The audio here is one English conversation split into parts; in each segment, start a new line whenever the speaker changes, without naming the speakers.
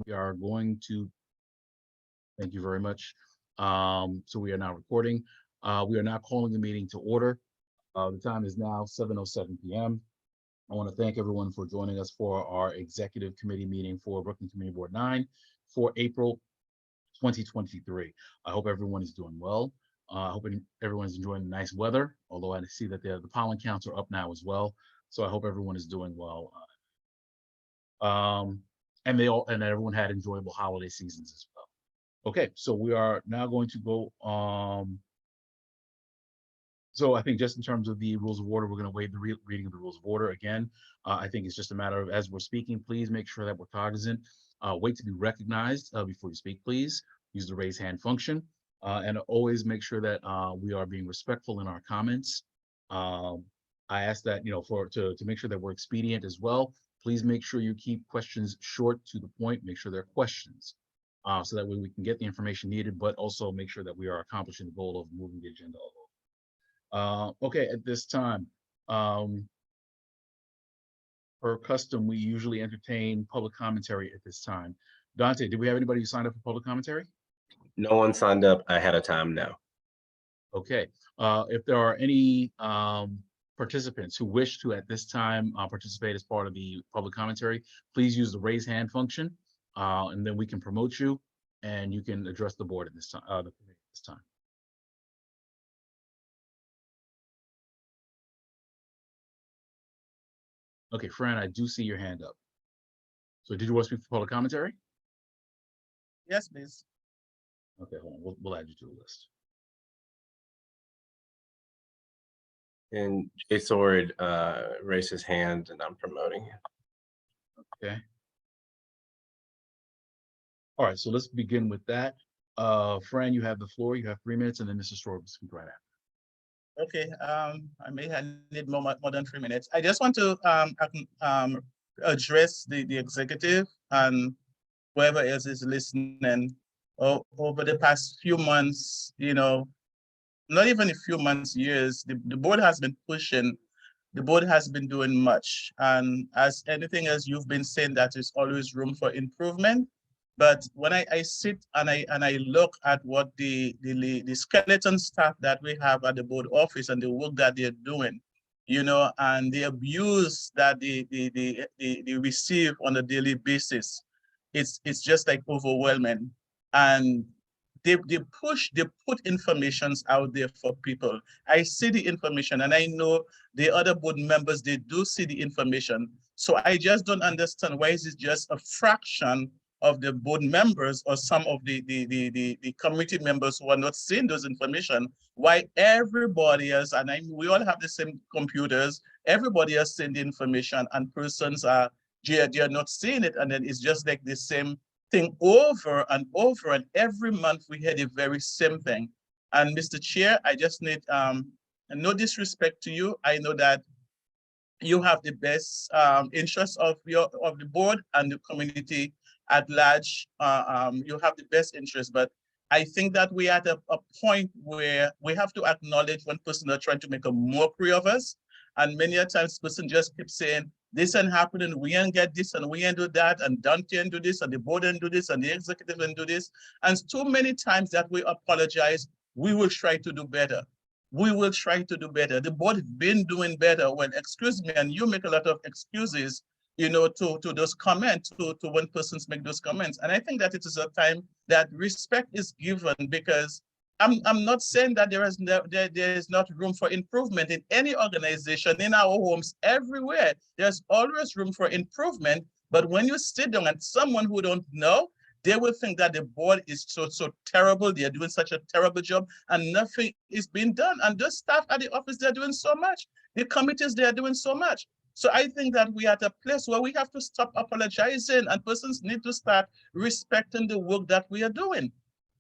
We are going to, thank you very much. So we are now recording. We are now calling the meeting to order. The time is now 7:07 p.m. I want to thank everyone for joining us for our executive committee meeting for Brooklyn Community Board 9 for April 2023. I hope everyone is doing well. I hope everyone is enjoying the nice weather, although I see that the pollen counts are up now as well. So I hope everyone is doing well. And everyone had enjoyable holiday seasons as well. Okay, so we are now going to go. So I think just in terms of the rules of order, we're going to waive the reading of the rules of order again. I think it's just a matter of, as we're speaking, please make sure that we're cognizant. Wait to be recognized before you speak, please. Use the raise hand function. And always make sure that we are being respectful in our comments. I ask that, to make sure that we're expedient as well. Please make sure you keep questions short to the point. Make sure they're questions. So that way we can get the information needed, but also make sure that we are accomplishing the goal of moving the agenda along. Okay, at this time, per custom, we usually entertain public commentary at this time. Dante, did we have anybody who signed up for public commentary?
No one signed up ahead of time, no.
Okay, if there are any participants who wish to at this time participate as part of the public commentary, please use the raise hand function, and then we can promote you and you can address the board at this time. Okay, Fran, I do see your hand up. So did you want to speak for public commentary?
Yes, please.
Okay, hold on. We'll add you to the list.
And Jay Sword raised his hand and I'm promoting him.
Okay. All right, so let's begin with that. Fran, you have the floor. You have 3 minutes, and then Mr. Sword will speak right after.
Okay, I may need more than 3 minutes. I just want to address the executive and whoever else is listening. Over the past few months, not even a few months, years, the board has been pushing, the board has been doing much. And as anything as you've been saying, that there's always room for improvement. But when I sit and I look at what the skeleton staff that we have at the board office and the work that they're doing, and the abuse that they receive on a daily basis, it's just like overwhelming. And they put informations out there for people. I see the information and I know the other board members, they do see the information. So I just don't understand why is it just a fraction of the board members or some of the committee members who are not seeing those information, why everybody else, and we all have the same computers, everybody else seeing the information and persons are not seeing it, and then it's just like the same thing over and over, and every month we hear the very same thing. And Mr. Chair, I just need no disrespect to you. I know that you have the best interests of the board and the community at large. You have the best interest, but I think that we are at a point where we have to acknowledge when persons are trying to make a mockery of us. And many a times person just keeps saying, this ain't happening, we ain't get this and we ain't do that, and Dante ain't do this, and the board ain't do this, and the executive ain't do this. And too many times that we apologize, we will try to do better. We will try to do better. The board has been doing better. When, excuse me, and you make a lot of excuses, to those comments, to when persons make those comments. And I think that it is a time that respect is given, because I'm not saying that there is not room for improvement in any organization, in our homes, everywhere. There's always room for improvement. But when you sit down and someone who don't know, they will think that the board is so terrible. They are doing such a terrible job and nothing is being done. And the staff at the office, they're doing so much. The committees, they are doing so much. So I think that we are at a place where we have to stop apologizing and persons need to start respecting the work that we are doing.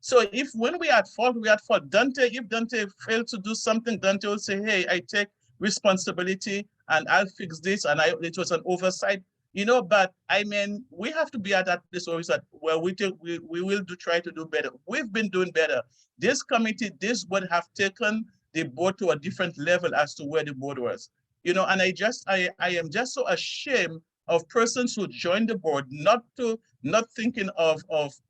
So when we are at fault, we are at fault. If Dante failed to do something, Dante will say, hey, I take responsibility and I'll fix this, and it was an oversight. But I mean, we have to be at that place where we will try to do better. We've been doing better. This committee, this board have taken the board to a different level as to where the board was. And I am just so ashamed of persons who join the board, not thinking of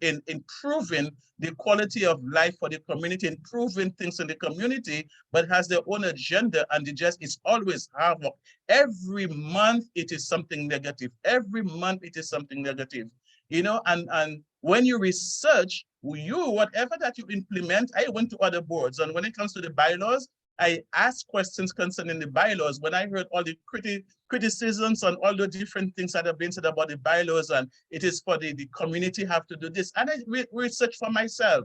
improving the quality of life for the community, improving things in the community, but has their own agenda, and it's always havoc. Every month it is something negative. Every month it is something negative. You know, and when you research, whatever that you implement, I went to other boards, and when it comes to the bylaws, I asked questions concerning the bylaws. When I heard all the criticisms and all the different things that have been said about the bylaws, and it is for the community have to do this, and I researched for myself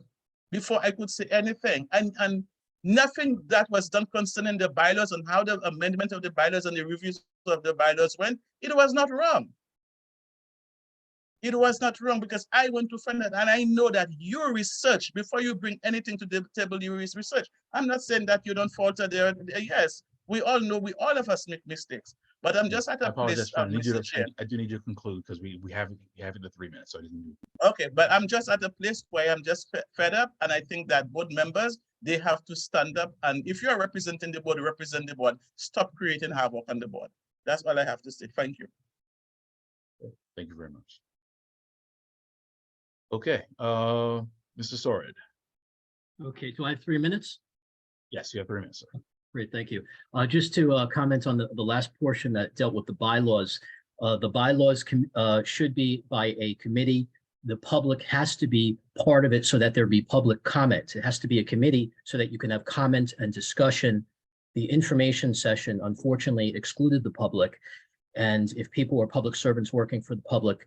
before I could say anything, and nothing that was done concerning the bylaws and how the amendment of the bylaws and the reviews of the bylaws went, it was not wrong. It was not wrong, because I went to find out, and I know that you research before you bring anything to the table. You research. I'm not saying that you don't falter there. Yes, we all know, all of us make mistakes, but I'm just at
I
a place.
apologize, Fred. I do need you to conclude, because we have it to 3 minutes. So I didn't.
Okay, but I'm just at a place where I'm just fed up, and I think that board members, they have to stand up, and if you are representing the board, represent the board. Stop creating havoc on the board. That's all I have to say. Thank you.
Thank you very much. Okay, Mr. Sorid.
Okay, do I have 3 minutes?
Yes, you have 3 minutes, sir.
Great, thank you. Just to comment on the last portion that dealt with the bylaws. The bylaws should be by a committee. The public has to be part of it so that there be public comment. It has to be a committee so that you can have comment and discussion. The information session unfortunately excluded the public. And if people are public servants working for the public,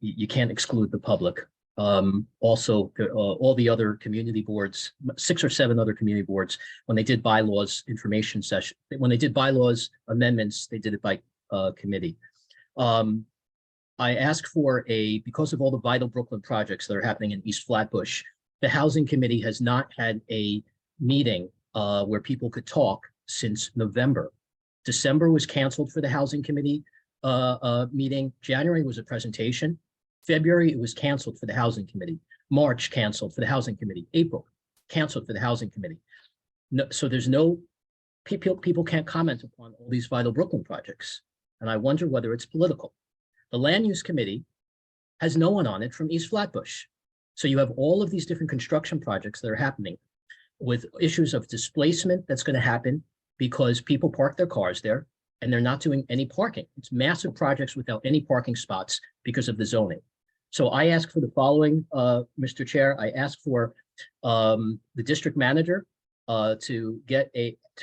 you can't exclude the public. Also, all the other community boards, 6 or 7 other community boards, when they did bylaws information session, when they did bylaws amendments, they did it by committee. I asked for because of all the Vital Brooklyn projects that are happening in East Flatbush, the Housing Committee has not had a meeting where people could talk since November. December was canceled for the Housing Committee meeting. January was a presentation. February, it was canceled for the Housing Committee. March, canceled for the Housing Committee. April, canceled for the Housing Committee. No, so there's no, people can't comment upon all these Vital Brooklyn projects. And I wonder whether it's political. The Land Use Committee has no one on it from East Flatbush. So you have all of these different construction projects that are happening with issues of displacement that's going to happen because people park their cars there and they're not doing any parking. It's massive projects without any parking spots because of the zoning. So I ask for the following, Mr. Chair. I ask for the district manager to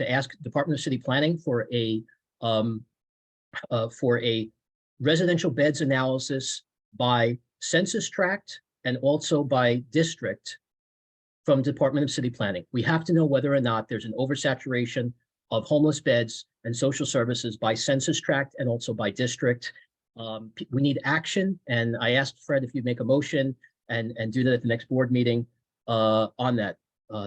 ask Department of City Planning for a residential beds analysis by census tract and also by district from Department of City Planning. We have to know whether or not there's an oversaturation of homeless beds and social services by census tract and also by district. We need action, and I asked Fred if you'd make a motion and do that at the next board meeting on that.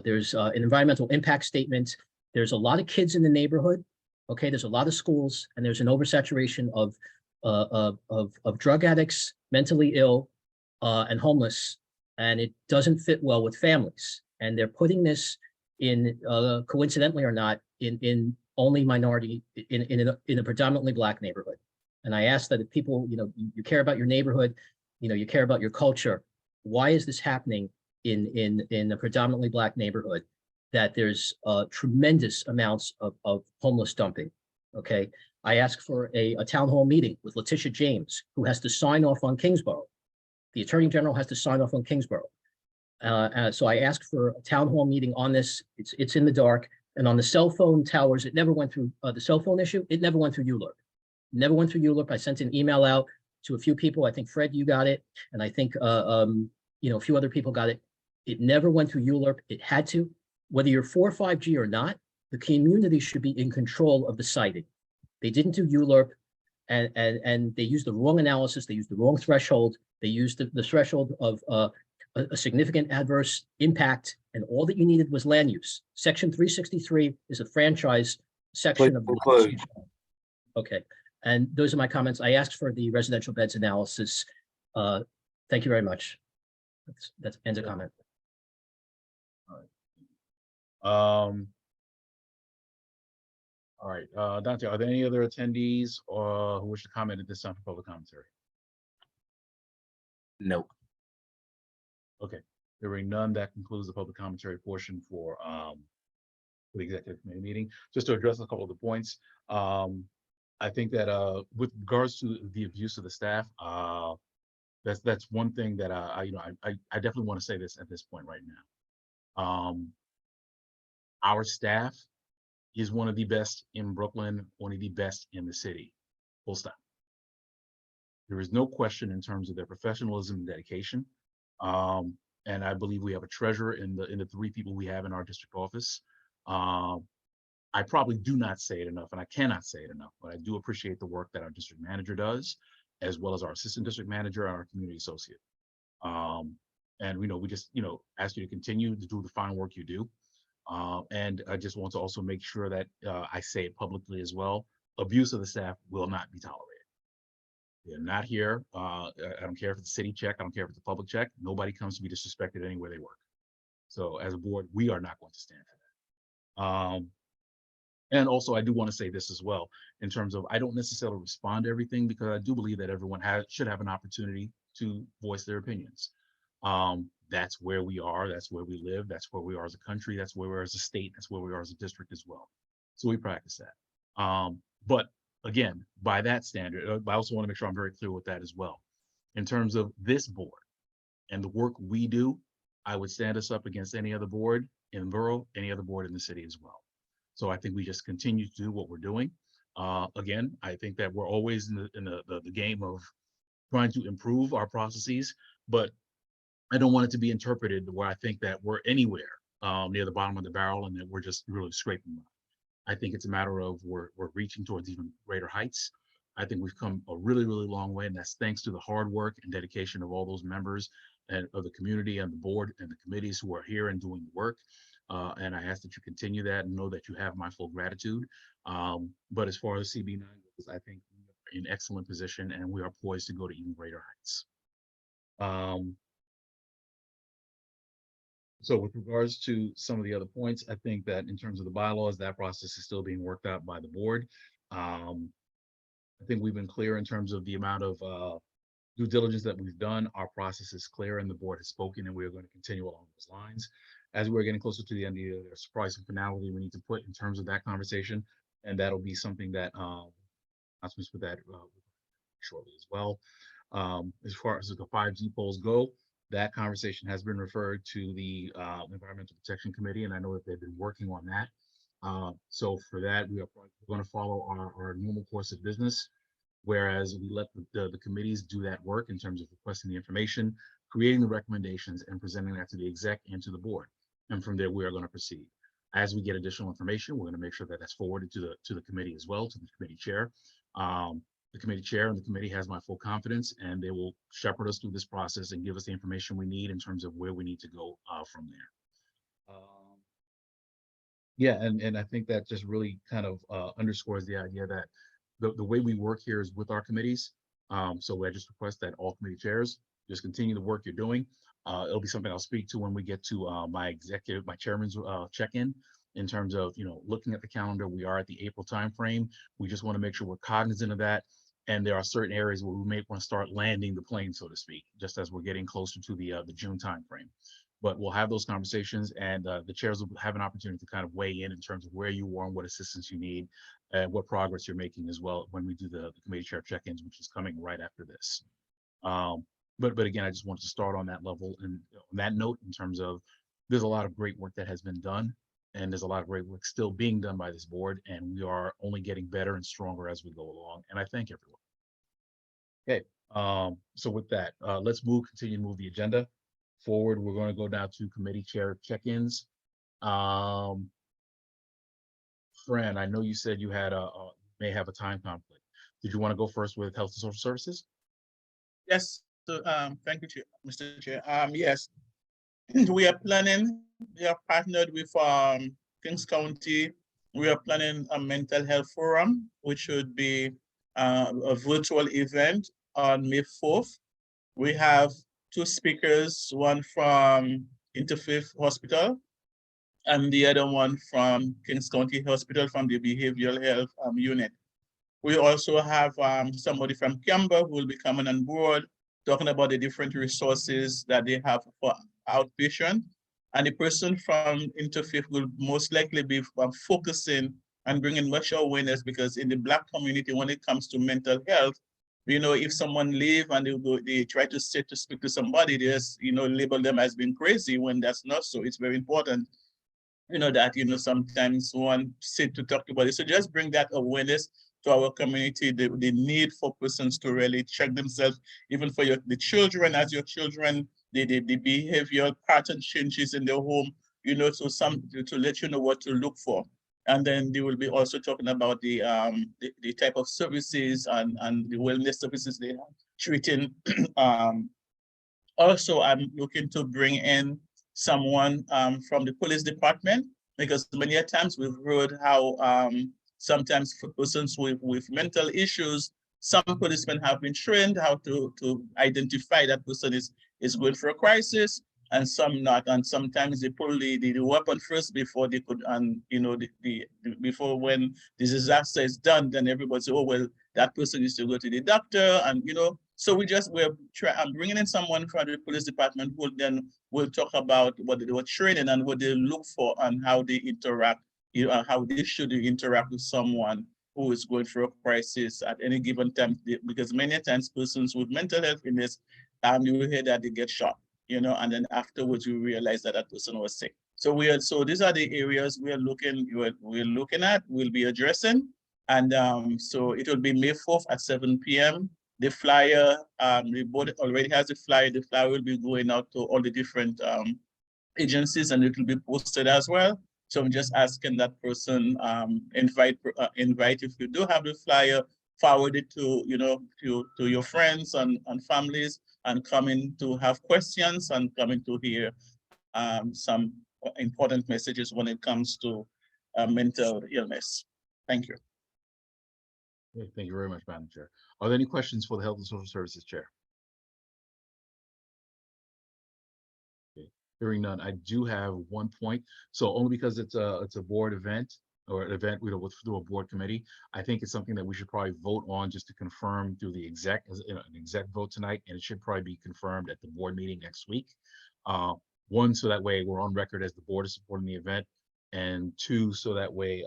There's an environmental impact statement. There's a lot of kids in the neighborhood. Okay, there's a lot of schools, and there's an oversaturation of drug addicts, mentally ill, and homeless, and it doesn't fit well with families. And they're putting this in, coincidentally or not, in only minority, in a predominantly Black neighborhood. And I ask that if people, you care about your neighborhood, you care about your culture, why is this happening in a predominantly Black neighborhood, that there's tremendous amounts of homeless dumping? Okay, I ask for a town hall meeting with Letitia James, who has to sign off on Kingsborough. The Attorney General has to sign off on Kingsborough. So I asked for a town hall meeting on this. It's in the dark. And on the cell phone towers, it never went through the cell phone issue. It never went through ULURP. Never went through ULURP. I sent an email out to a few people. I think Fred, you got it, and I think a few other people got it. It never went through ULURP. It had to. Whether you're 4 or 5G or not, the community should be in control of the siting. They didn't do ULURP, and they used the wrong analysis. They used the wrong threshold. They used the threshold of a significant adverse impact, and all that you needed was land use. Section 363 is a franchise section of the. Okay, and those are my comments. I asked for the residential beds analysis. Thank you very much. That's ends of comment.
All All right, Dante, are there any other attendees who wish to comment at this time for public commentary?
No.
Okay, hearing none, that concludes the public commentary portion for the executive committee meeting. Just to address a couple of the points, I think that with regards to the abuse of the staff, that's one thing that I definitely want to say this at this point right now. Our staff is one of the best in Brooklyn, one of the best in the city. Full stop. There is no question in terms of their professionalism and dedication. And I believe we have a treasure in the 3 people we have in our district office. I probably do not say it enough, and I cannot say it enough, but I do appreciate the work that our district manager does, as well as our assistant district manager and our community associate. And we just ask you to continue to do the fine work you do. And I just want to also make sure that I say it publicly as well. Abuse of the staff will not be tolerated. They're not here. I don't care if it's a city check. I don't care if it's a public check. Nobody comes to be disrespected anywhere they work. So as a board, we are not going to stand for that. And also, I do want to say this as well, in terms of I don't necessarily respond to everything, because I do believe that everyone should have an opportunity to voice their opinions. That's where we are. That's where we live. That's where we are as a country. That's where we are as a state. That's where we are as a district as well. So we practice that. But again, by that standard, I also want to make sure I'm very clear with that as well. In terms of this board and the work we do, I would stand us up against any other board in the borough, any other board in the city as well. So I think we just continue to do what we're doing. Again, I think that we're always in the game of trying to improve our processes, but I don't want it to be interpreted where I think that we're anywhere near the bottom of the barrel and that we're just really scraping by. I think it's a matter of we're reaching towards even greater heights. I think we've come a really, really long way, and that's thanks to the hard work and dedication of all those members and of the community and the board and the committees who are here and doing the work. And I ask that you continue that and know that you have my full gratitude. But as far as CB9 goes, I think we are in excellent position and we are poised to go to even greater heights. So with regards to some of the other points, I think that in terms of the bylaws, that process is still being worked out by the board. I think we've been clear in terms of the amount of due diligence that we've done. Our process is clear and the board has spoken, and we are going to continue along those lines. As we're getting closer to the end of the year, there's surprise and finality we need to put in terms of that conversation, and that'll be something that announcements with that shortly as well. As far as the 5G polls go, that conversation has been referred to the Environmental Protection Committee, and I know that they've been working on that. So for that, we are going to follow our normal course of business, whereas we let the committees do that work in terms of requesting the information, creating the recommendations, and presenting that to the exec and to the board. And from there, we are going to proceed. As we get additional information, we're going to make sure that that's forwarded to the committee as well, to the committee chair. The committee chair and the committee has my full confidence, and they will shepherd us through this process and give us the information we need in terms of where we need to go from there. Yeah, and I think that just really kind of underscores the idea that the way we work here is with our committees. So I just request that all committee chairs just continue the work you're doing. It'll be something I'll speak to when we get to my chairman's check-in in terms of looking at the calendar. We are at the April timeframe. We just want to make sure we're cognizant of that. And there are certain areas where we may want to start landing the plane, so to speak, just as we're getting closer to the June timeframe. But we'll have those conversations, and the chairs will have an opportunity to kind of weigh in terms of where you are and what assistance you need and what progress you're making as well when we do the committee chair check-ins, which is coming right after this. But again, I just wanted to start on that level and on that note in terms of there's a lot of great work that has been done, and there's a lot of great work still being done by this board, and we are only getting better and stronger as we go along. And I thank everyone. Okay, so with that, let's continue to move the agenda forward. We're going to go down to committee chair check-ins. Fran, I know you said you had may have a time conflict. Did you want to go first with Health and Social Services?
Yes. So thank you, Mr. Chair. Yes, we are planning. We are partnered with Kings County. We are planning a mental health forum, which would be a virtual event on May 4th. We have 2 speakers, one from Interfaith Hospital and the other one from Kings County Hospital from the behavioral health unit. We also have somebody from Camber who will be coming on board, talking about the different resources that they have for outpatient. And the person from Interfaith will most likely be focusing and bringing much awareness, because in the Black community, when it comes to mental health, you know, if someone leave and they try to sit to speak to somebody, they just, you know, label them as being crazy, when that's not so. It's very important, you know, that, you know, sometimes one sit to talk about it. So just bring that awareness to our community, the need for persons to really check themselves, even for the children, as your children, the behavioral pattern changes in their home, you know, so to let you know what to look for. And then they will be also talking about the type of services and the wellness services they have treating. Also, I'm looking to bring in someone from the police department, because many times we've heard how sometimes for persons with mental issues, some policemen have been trained how to identify that person is going through a crisis, and some not. And sometimes they pull the weapon first before they could, and you know, before when the disaster is done, then everybody say, oh, well, that person needs to go to the doctor, and you know, so I'm bringing in someone from the police department who then will talk about what they were training and what they look for and how they interact, you know, how they should interact with someone who is going through a crisis at any given time. Because many times persons with mental health illness, you will hear that they get shot, you know, and then afterwards you realize that that person was sick. So these are the areas we're looking at, we'll be addressing. And so it will be May 4th at 7 p.m. The flyer, the board already has the flyer. The flyer will be going out to all the different agencies, and it will be posted as well. So I'm just asking that person, invite if you do have the flyer, forward it to, you know, to your friends and families, and coming to have questions and coming to hear some important messages when it comes to mental illness. Thank you.
Okay, thank you very much, Madam Chair. Are there any questions for the Health and Social Services Chair? Okay. Hearing none, I do have one point. So only because it's a board event, or an event, you know, through a board committee, I think it's something that we should probably vote on just to confirm through the exec, you know, an exec vote tonight, and it should probably be confirmed at the board meeting next week. One, so that way we're on record as the board is supporting the event, and two, so that way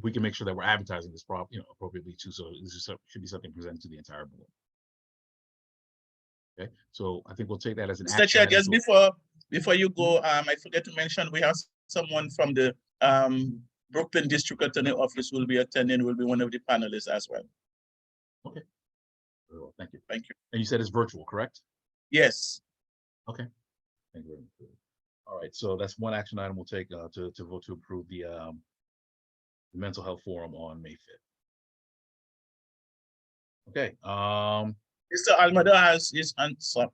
we can make sure that we're advertising this appropriately too. So this should be something presented to the entire board. Okay, so I think we'll take that as an
Mr. Chair, just before you go, I forget to mention we have someone from the Brooklyn District Attorney Office will be attending, will be one of the panelists as well.
Okay. Very well, thank you.
Thank you.
And you said it's virtual, correct?
Yes.
Okay. Thank you very much. All right, so that's one action item we'll take to vote to approve the mental health forum on May 5th. Okay.
Mr. Almada has his answer.
Ms.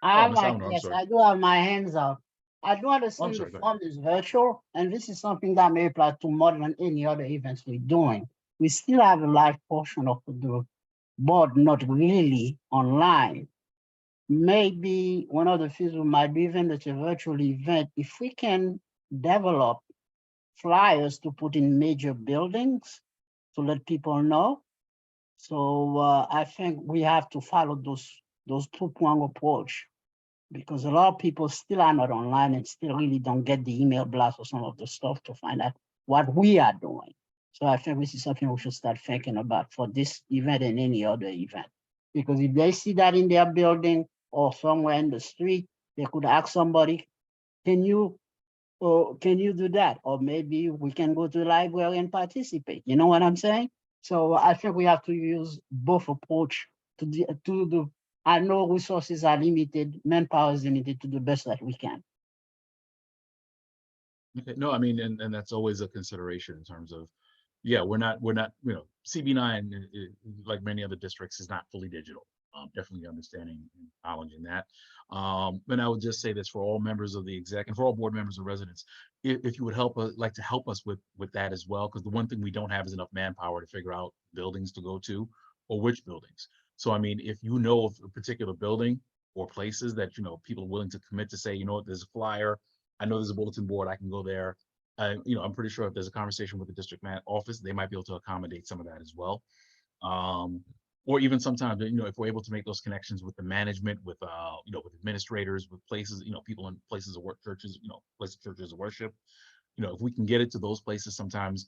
Almond, I'm sorry.
I do have my hands up. I do
I'm
understand
sorry,
the
go ahead.
form is virtual, and this is something that may apply to more than any other events we're doing. We still have a large portion of the board not really online. Maybe one of the things we might do, even it's a virtual event, if we can develop flyers to put in major buildings to let people know. So I think we have to follow those two-prong approach, because a lot of people still are not online and still really don't get the email blast or some of the stuff to find out what we are doing. So I think this is something we should start thinking about for this event and any other event. Because if they see that in their building or somewhere in the street, they could ask somebody, can you do that? Or maybe we can go to the library and participate. You know what I'm saying? So I think we have to use both approach to the I know resources are limited, manpower is limited, to the best that we can.
Okay, no, I mean, and that's always a consideration in terms of, yeah, we're not, you know, CB9, like many other districts, is not fully digital. Definitely understanding and acknowledging that. And I would just say this for all members of the exec and for all board members and residents, if you would like to help us with that as well, because the one thing we don't have is enough manpower to figure out buildings to go to or which buildings. So, I mean, if you know of a particular building or places that, you know, people are willing to commit to say, you know what, there's a flyer, I know there's a bulletin board. I can go there. I'm pretty sure if there's a conversation with the district office, they might be able to accommodate some of that as well. Or even sometimes, if we're able to make those connections with the management, with with administrators, with places, people in places of work, churches, places, churches of worship, if we can get it to those places, sometimes,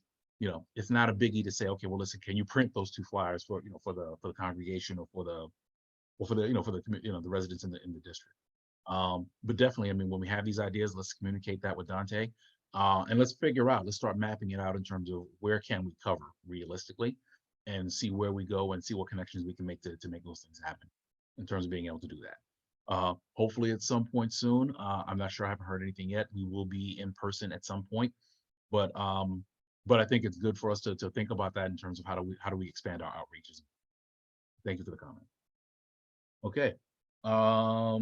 it's not a biggie to say, okay, well, listen, can you print those 2 flyers for the congregation or for the the residents in the district. But definitely, I mean, when we have these ideas, let's communicate that with Dante, and let's start mapping it out in terms of where can we cover realistically, and see where we go and see what connections we can make to make those things happen in terms of being able to do that. Hopefully at some point soon. I'm not sure. I haven't heard anything yet. We will be in person at some point, but I think it's good for us to think about that in terms of how do we expand our outreaches. Thank you for the comment. Okay. All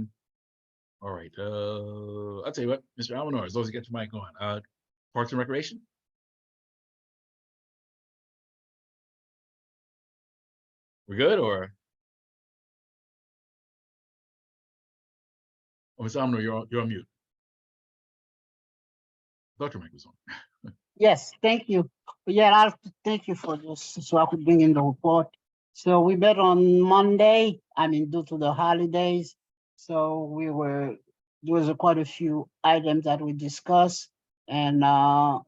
right. I'll tell you what, Mr. Almanor, as long as you get your mic on. Parks and Recreation? We're good, or? Oh, Mr. Almanor, you're on mute. Thought your mic was on.
Yes, thank you. Yeah, I'll have to thank you for this, so I could bring in the report. So we met on Monday, due to the holidays. So there was quite a few items that we discussed, and I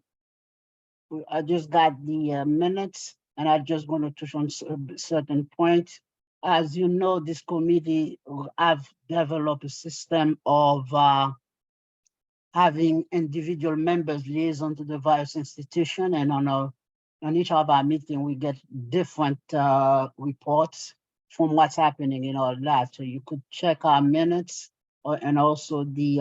just got the minutes, and I just want to touch on certain points. As you know, this committee have developed a system of having individual members liaison to the various institution, and on each of our meeting, we get different reports from what's happening in our lab. So you could check our minutes and also the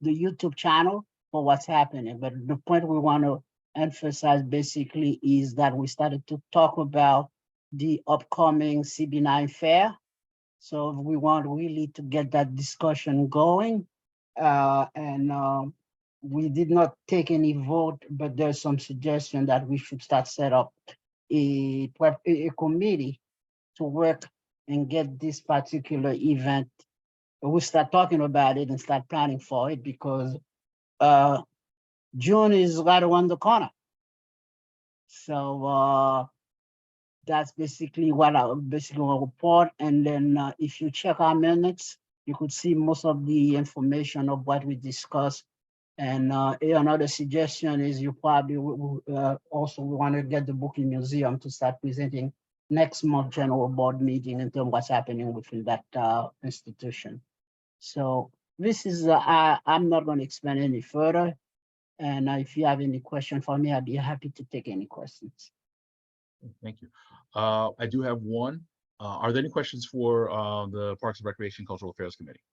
YouTube channel for what's happening. But the point we want to emphasize basically is that we started to talk about the upcoming CB9 fair. So we want really to get that discussion going. We did not take any vote, but there's some suggestion that we should start set up a committee to work and get this particular event. We'll start talking about it and start planning for it, because June is right around the corner. So that's basically what I report. And then if you check our minutes, you could see most of the information of what we discussed. And another suggestion is you probably also want to get the Brooklyn Museum to start presenting next month general board meeting in terms of what's happening within that institution. So this is, I'm not going to expand any further. And if you have any question for me, I'd be happy to take any questions.
Thank you. I do have one. Are there any questions for the Parks and Recreation Cultural Affairs Committee?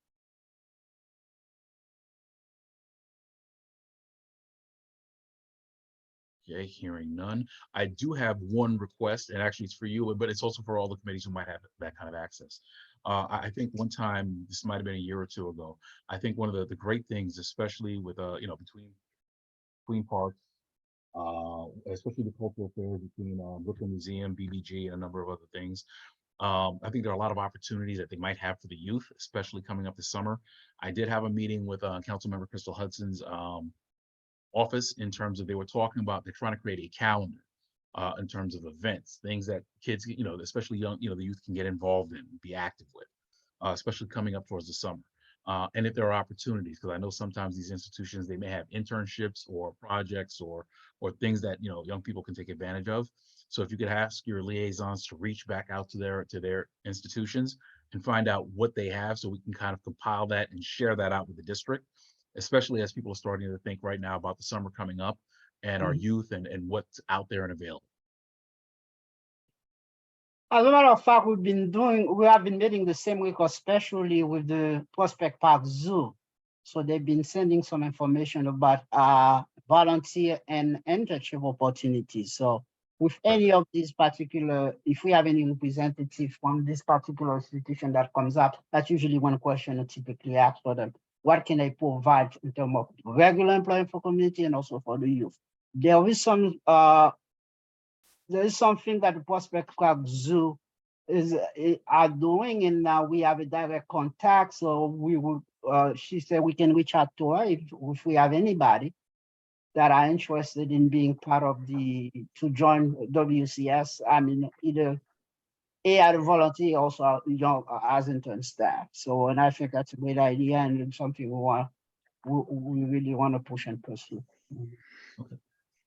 Okay, hearing none. I do have one request, and actually it's for you, but it's also for all the committees who might have that kind of access. I think one time, this might have been a year or two ago, I think one of the great things, especially with between parks, especially the cultural affairs between Brooklyn Museum, BBG, and a number of other things. I think there are a lot of opportunities that they might have for the youth, especially coming up this summer. I did have a meeting with Councilmember Crystal Hudson's office in terms of, they were talking about, they're trying to create a calendar in terms of events, things that kids, especially young, the youth can get involved in, be active with, especially coming up towards the summer. And if there are opportunities, because I know sometimes these institutions, they may have internships or projects or things that young people can take advantage of. So if you could ask your liaisons to reach back out to their institutions and find out what they have, so we can kind of compile that and share that out with the district, especially as people are starting to think right now about the summer coming up and our youth and what's out there and available.
As a matter of fact, we have been meeting the same week, especially with the Prospect Park Zoo. So they've been sending some information about volunteer and internship opportunities. So with any of these particular, if we have any representative from this particular institution that comes up, that's usually one question I typically ask for them. What can I provide in terms of regular employment for community and also for the youth? There is something that the Prospect Park Zoo are doing, and now we have a direct contact. So we will she said we can reach out to her if we have anybody that are interested in being part of to join WCS. I mean, either as a volunteer, also as intern staff. So, and I think that's a great idea and something we really want to push and pursue.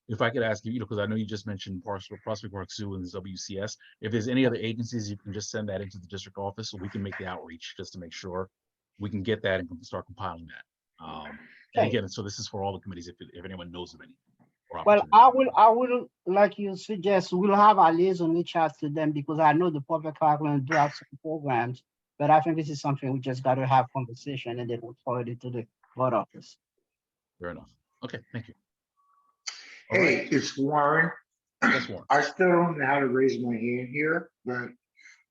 If I could ask you, because I know you just mentioned Prospect Park Zoo and the WCS, if there's any other agencies, you can just send that into the district office so we can make the outreach just to make sure we can get that and start compiling that. And
Okay.
again, so this is for all the committees, if anyone knows of any.
Well, I will, like you suggest, we'll have our liaison reach out to them because I know the public Parkland do have some programs, but I think this is something we just got to have conversation and then we'll forward it to the board office.
Fair enough. Okay, thank you. All right.
Hey, it's Warren.
Yes, Warren.
I still don't know how to raise my hand here, but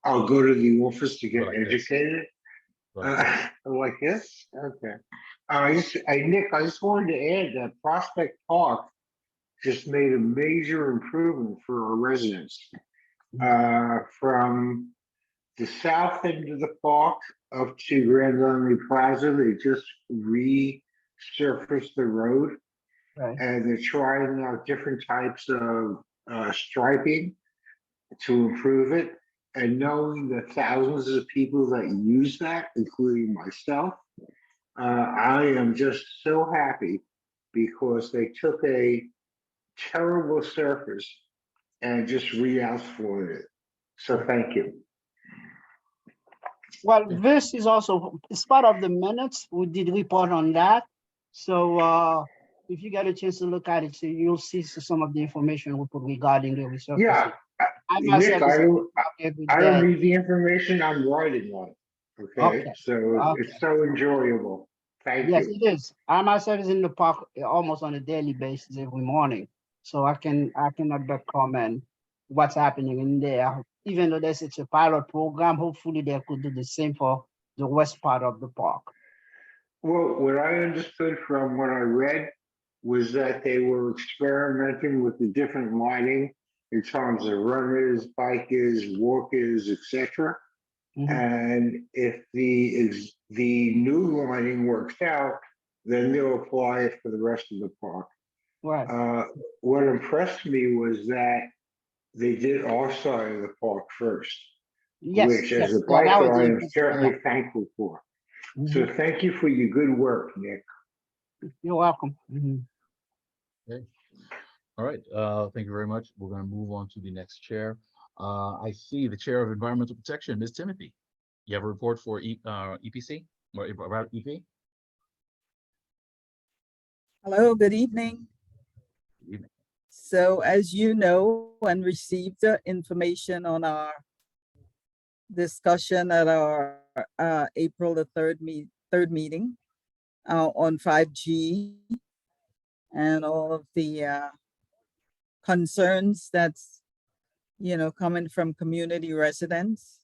I'll go to the office to get
Like this.
educated.
Right.
Like this? Okay. Nick, I just wanted to add that Prospect Park just made a major improvement for our residents. From the south end of the park up to Grand Island Plaza, they just resurfaced the road.
Right.
And they're trying out different types of striping to improve it. And knowing the thousands of people that use that, including myself, I am just so happy because they took a terrible surface and just re-asphalted it. So thank you.
Well, this is also, it's part of the minutes. We did report on that. So if you get a chance to look at it, so you'll see some of the information we put regarding the resurfacing.
Yeah, Nick, I don't read the information, I'm writing on it. Okay, so it's so enjoyable. Thank
Yes,
you.
it is. I myself is in the park almost on a daily basis every morning. So I cannot but comment what's happening in there. Even though it's a pilot program, hopefully they could do the same for the west part of the park.
Well, what I understood from what I read was that they were experimenting with the different lighting in terms of runners, bikers, walkers, etc. And if the new lighting works out, then they'll apply it for the rest of the park.
Right.
What impressed me was that they did our side of the park first,
Yes.
which as a
Yeah, that was
biker, I am
interesting,
certainly
yeah.
thankful for. So thank you for your good work, Nick.
You're welcome.
Okay. All right. Thank you very much. We're going to move on to the next chair. I see the Chair of Environmental Protection, Ms. Timothy. You have a report for EPC or about EP?
Hello, good evening.
Good evening.
So as you know and received the information on our discussion at our April the 3rd meeting on 5G and all of the concerns that's, you know, coming from community residents.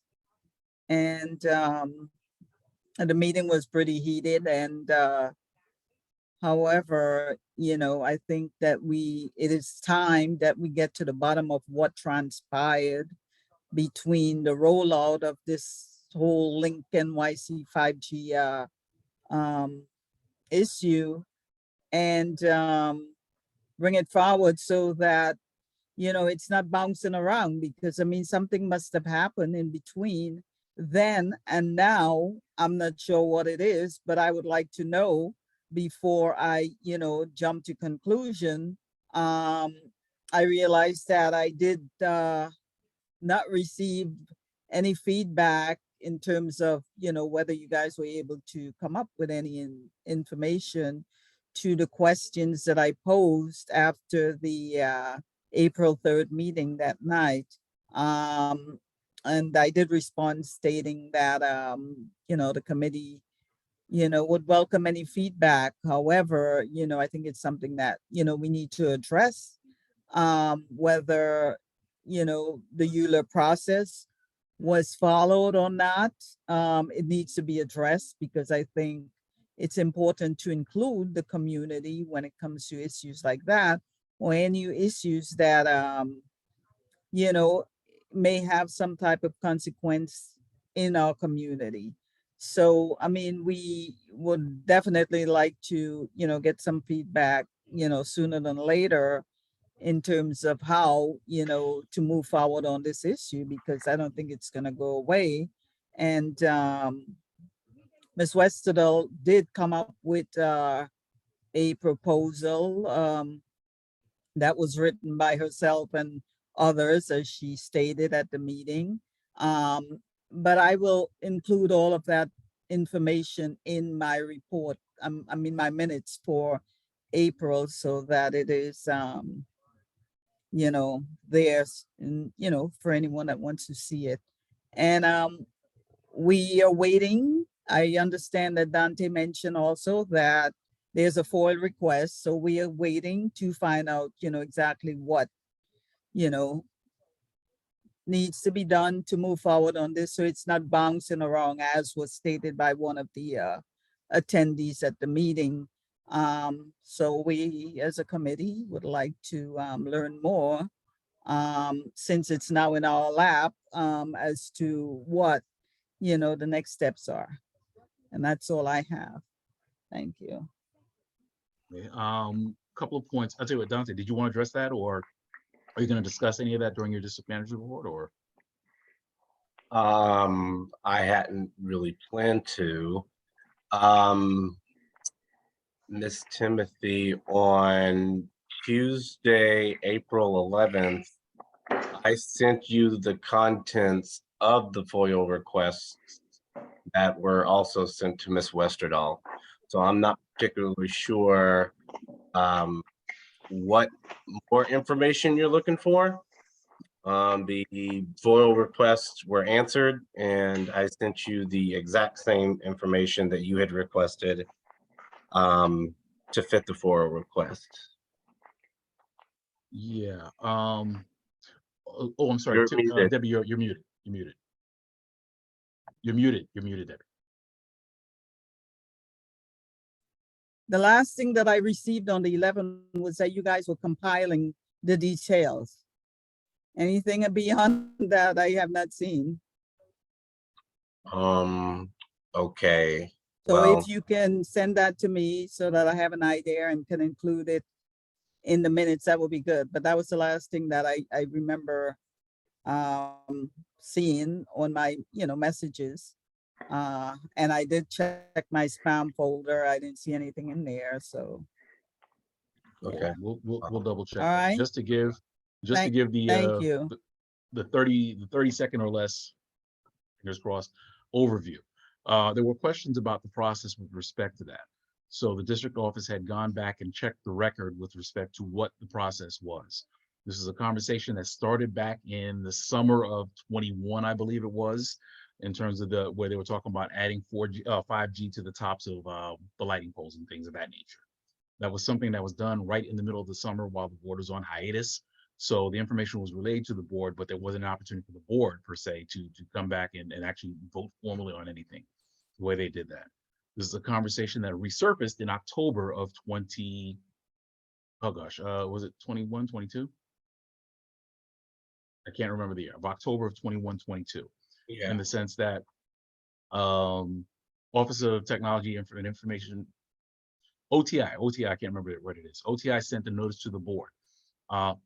And the meeting was pretty heated and however, you know, I think that it is time that we get to the bottom of what transpired between the rollout of this whole Link NYC 5G issue and bring it forward so that, you know, it's not bouncing around because I mean, something must have happened in between then and now. I'm not sure what it is, but I would like to know before I, you know, jump to conclusion. I realized that I did not receive any feedback in terms of, you know, whether you guys were able to come up with any information to the questions that I posed after the April 3rd meeting that night. And I did respond stating that, you know, the committee, you know, would welcome any feedback. However, you know, I think it's something that, you know, we need to address, whether, you know, the EULA process was followed or not. It needs to be addressed because I think it's important to include the community when it comes to issues like that or any issues that, you know, may have some type of consequence in our community. So, I mean, we would definitely like to, get some feedback, sooner than later in terms of how, to move forward on this issue, because I don't think it's gonna go away. And Ms. Westerdahl did come up with a proposal that was written by herself and others, as she stated at the meeting. But I will include all of that information in my report, I mean, my minutes for April, so that it is, there's, for anyone that wants to see it. And we are waiting. I understand that Dante mentioned also that there's a FOIL request, so we are waiting to find out, exactly what, needs to be done to move forward on this, so it's not bouncing around, as was stated by one of the attendees at the meeting. So we, as a committee, would like to learn more, since it's now in our lap, as to what, the next steps are. And that's all I have. Thank you.
Okay, couple of points. I'll tell you what, Dante, did you want to address that, or are you going to discuss any of that during your district manager report, or?
I hadn't really planned to. Miss Timothy, on Tuesday, April 11th, I sent you the contents of the FOIL requests that were also sent to Miss Westerdahl. So I'm not particularly sure what more information you're looking for. The FOIL requests were answered, and I sent you the exact same information that you had requested to fit the FOIL request.
Yeah. Oh, I'm sorry.
You're muted.
Debbie, you're muted. You're muted. You're muted. You're muted, Debbie.
The last thing that I received on the 11th was that you guys were compiling the details. Anything beyond that, I have not seen.
Okay.
So
Well,
if you can send that to me so that I have an idea and can include it in the minutes, that would be good. But that was the last thing that I remember seeing on my, messages. And I did check my spam folder. I didn't see anything in there, so.
okay.
We'll double check.
All
that.
right.
Just to give
Thank you.
the 30 second or less, fingers crossed, overview. There were questions about the process with respect to that. So the district office had gone back and checked the record with respect to what the process was. This is a conversation that started back in the summer of 21, I believe it was, in terms of where they were talking about adding 5G to the tops of the lighting poles and things of that nature. That was something that was done right in the middle of the summer while the board was on hiatus. So the information was relayed to the board, but there wasn't an opportunity for the board per se to come back and actually vote formally on anything the way they did that. This is a conversation that resurfaced in October of was it 21, 22? I can't remember the year, of October of 21, 22.
Yeah.
In the sense that Office of Technology and Information, OTI, I can't remember what it is. OTI sent a notice to the board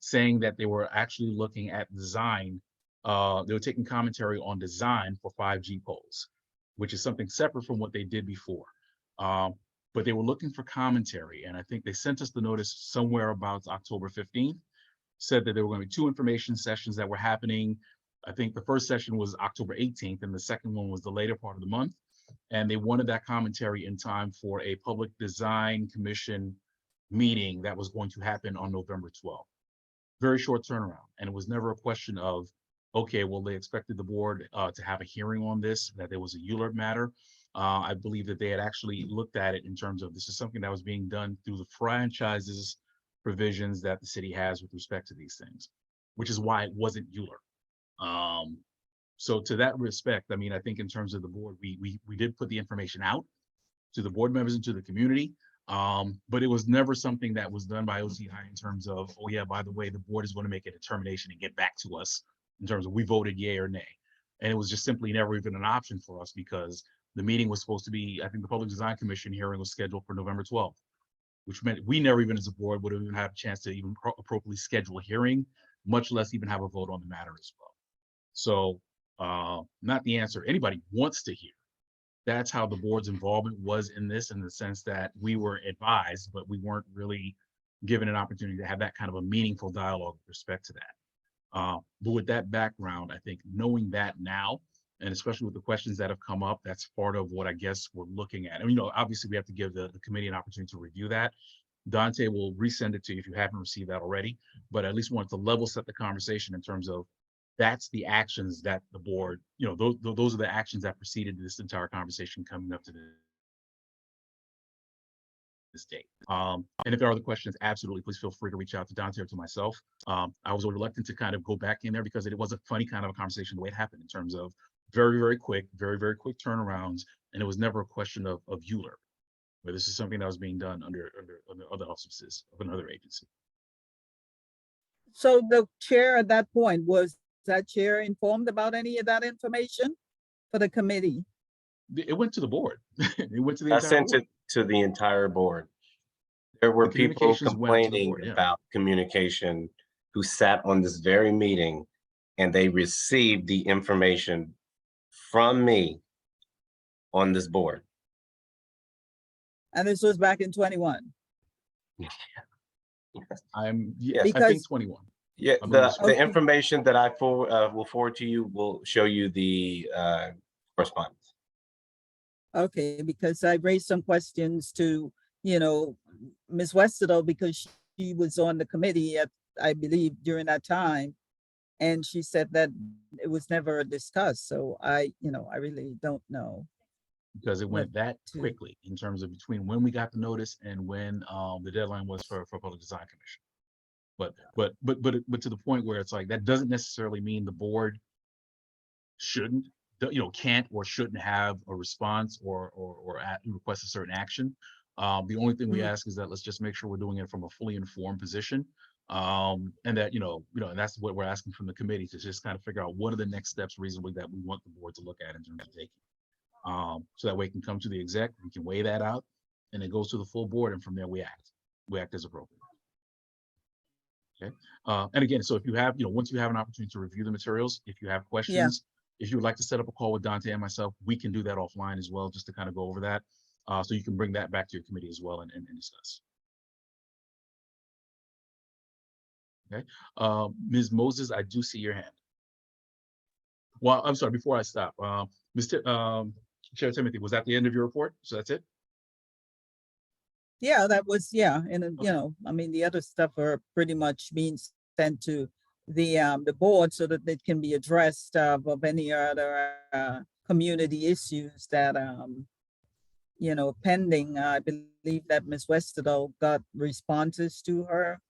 saying that they were actually looking at design. They were taking commentary on design for 5G poles, which is something separate from what they did before. But they were looking for commentary, and I think they sent us the notice somewhere about October 15th, said that there were going to be 2 information sessions that were happening. I think the first session was October 18th, and the second one was the later part of the month. And they wanted that commentary in time for a public design commission meeting that was going to happen on November 12th. Very short turnaround. And it was never a question of, okay, well, they expected the board to have a hearing on this, that there was a ULURP matter. I believe that they had actually looked at it in terms of this is something that was being done through the franchises provisions that the city has with respect to these things, which is why it wasn't ULURP. So to that respect, I mean, I think in terms of the board, we did put the information out to the board members and to the community, but it was never something that was done by OTI in terms of, oh yeah, by the way, the board is going to make a determination and get back to us in terms of we voted yay or nay. And it was just simply never even an option for us because The meeting was supposed to be, I think the Public Design Commission hearing was scheduled for November 12th, which meant we never even as a board would have even had a chance to even appropriately schedule a hearing, much less even have a vote on the matter as well. So not the answer anybody wants to hear. That's how the board's involvement was in this, in the sense that we were advised, but we weren't really given an opportunity to have that kind of a meaningful dialogue with respect to that. But with that background, I think knowing that now, and especially with the questions that have come up, that's part of what I guess we're looking at. And, you know, obviously we have to give the committee an opportunity to review that. Dante will resend it to you if you haven't received that already, but at least wanted to level set the conversation in terms of that's the actions that the board, you know, those are the actions that preceded this entire conversation coming up to this date. And if there are other questions, absolutely, please feel free to reach out to Dante or to myself. I was reluctant to kind of go back in there because it was a funny kind of a conversation the way it happened in terms of very quick turnarounds, and it was never a question of ULURP, where this is something that was being done under other auspices of another agency.
So the chair at that point, was that chair informed about any of that information for the committee?
It went to the board. It went to the
I
entire
sent
board.
it to the entire board. There were
The
people
communications went to the
complaining
board, yeah.
about communication who sat on this very meeting, and they received the information from me on this board.
And this was back in 21.
Yeah,
Yes.
I think
Because-
21.
Yeah,
I believe so.
the
Okay.
information that I will forward to you will show you the correspondence.
Okay, because I raised some questions to, you know, Ms. Westerdahl, because she was on the committee at, I believe, during that time. And she said that it was never discussed. So I really don't know.
Because it went that
to-
quickly in terms of between when we got the notice and when the deadline was for Public Design Commission. But to the point where it's like, that doesn't necessarily mean the board shouldn't, you know, can't or shouldn't have a response or request a certain action. The only thing we
Mhm.
ask is that let's just make sure we're doing it from a fully informed position. And that, and that's what we're asking from the committee, to just kind of figure out what are the next steps reasonably that we want the board to look at in terms of taking. So that way it can come to the exec, we can weigh that out, and it goes to the full board, and from there we act as appropriate. Okay. And again, so if you have, once you have an opportunity to review the materials, if you have questions, if you would like to set up a call with Dante and myself, we can do that offline as well, just to kind of go over that. So you can bring that back to your committee as well and discuss. Okay. Ms. Moses, I do see your hand. Well, I'm sorry, before I stop, Chair Timothy, was that the end of your report? So that's it?
Yeah, that was, and
Okay.
I mean, the other stuff are pretty much being sent to the board so that they can be addressed of any other community issues that pending. I believe that Ms. Westerdahl got responses to her,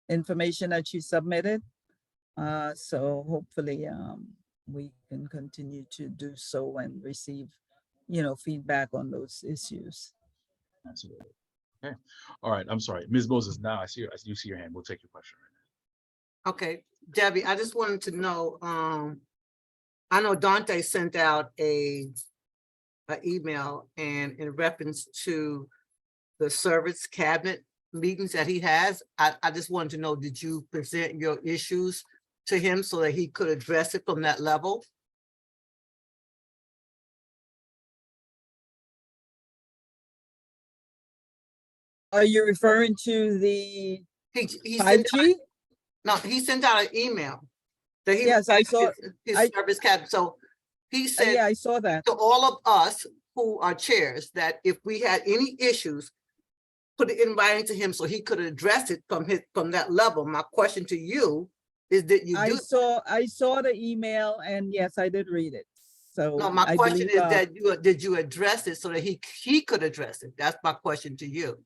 information that she submitted. So hopefully we can continue to do so and receive, feedback on those issues.
Absolutely. Okay. All right. I'm sorry. Ms. Moses, now I do see your hand. We'll take your question right
Okay, Debbie, I just wanted to know, I know Dante sent out an email and in reference to the service cabinet meetings that he has. I just wanted to know, did you present your issues to him so that he could address it from that level?
Are you referring to the
He sent out,
5G?
no, he sent out an email that he.
Yes, I saw-
His service cabinet, so he said.
Yeah, I saw that.
To all of us who are chairs, that if we had any issues, put it in writing to him so he could address it from that level. My question to you is, did you
I
do?
saw the email, and yes, I did read it. So
No, my
I
question
believe,
is that did you address it so that he could address it? That's my question to you.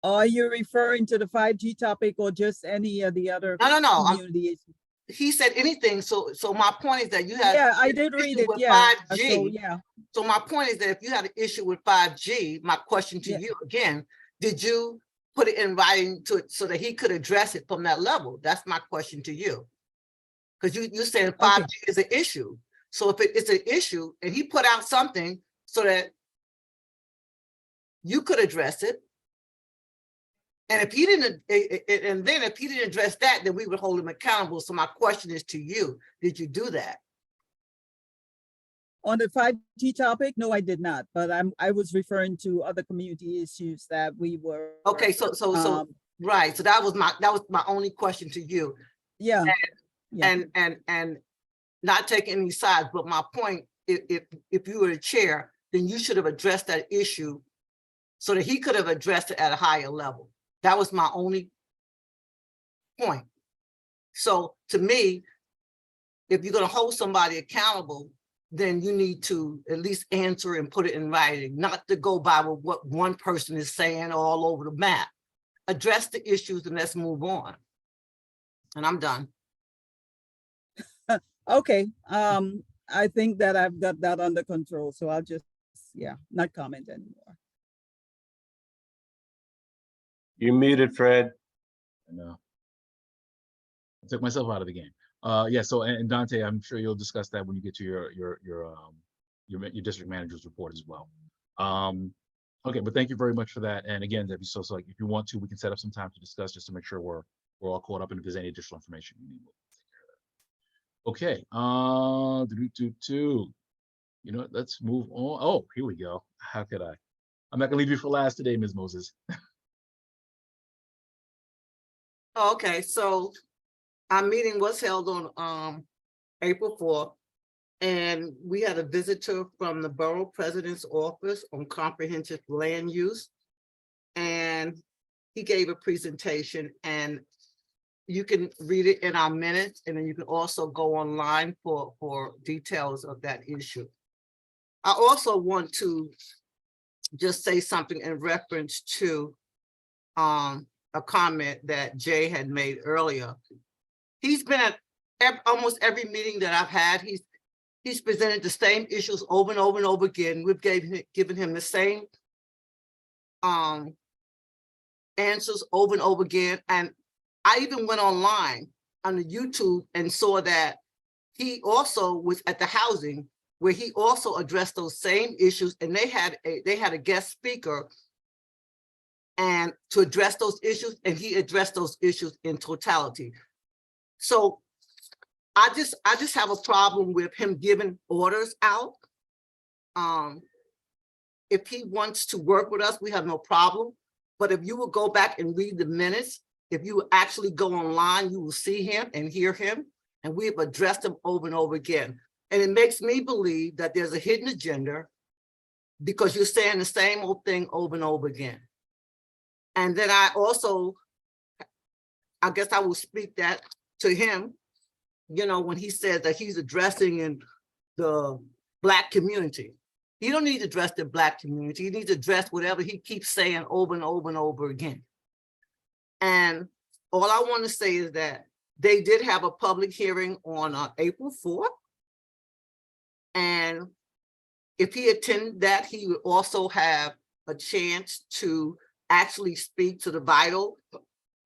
are you referring to the 5G topic or just any of the other
No,
community issues?
he said anything, so my point is that you had.
Yeah, I
an
did read
issue
it,
with
yeah.
5G.
So, yeah,
So my point is that if you had an issue with 5G, my question to
Yeah.
you again, did you put it in writing to it so that he could address it from that level? That's my question to you. Because you saying 5G is an issue. So if it's an issue and he put out something so that you could address it. And if he didn't, and then if he didn't address that, then we would hold him accountable. So my question is to you, did you do that?
On the 5G topic, no, I did not, but I was referring to other community issues that we were.
Okay, so right. So that was my only question to you.
Yeah. Yeah.
And not taking any sides, but my point, if you were the chair, then you should have addressed that issue so that he could have addressed it at a higher level. That was my only point. So to me, if you're going to hold somebody accountable, then you need to at least answer and put it in writing, not to go by what one person is saying all over the map. Address the issues and let's move on. And I'm done.
Okay. I think that I've got that under control, so I'll just, not comment anymore.
You muted, Fred.
I know. I took myself out of the game. Yeah. So, and Dante, I'm sure you'll discuss that when you get to your district manager's report as well. Okay, but thank you very much for that. And again, Debbie, so like if you want to, we can set up some time to discuss just to make sure we're all caught up, and if there's any additional information you need, we'll take care of that. Okay. You know what? Let's move on. Oh, here we go. How could I? I'm not gonna leave you for last today, Ms. Moses.
Okay, so our meeting was held on April 4th, and we had a visitor from the Borough President's Office on Comprehensive Land Use. And he gave a presentation, and you can read it in our minutes, and then you can also go online for details of that issue. I also want to just say something in reference to a comment that Jay had made earlier. He's been at almost every meeting that I've had. He's presented the same issues over and over and over again. We've given him the same answers over and over again. And I even went online on the YouTube and saw that he also was at the housing where he also addressed those same issues, and they had a guest speaker and to address those issues, and he addressed those issues in totality. So I just have a problem with him giving orders out. If he wants to work with us, we have no problem. But if you will go back and read the minutes, if you actually go online, you will see him and hear him, and we have addressed him over and over again. And it makes me believe that there's a hidden agenda because you're saying the same old thing over and over again. And then I guess I will speak that to him, you know, when he says that he's addressing in the Black community. He don't need to address the Black community. He needs to address whatever he keeps saying over and over and over again. And all I want to say is that they did have a public hearing on April 4th. And if he attended that, he would also have a chance to actually speak to the Vital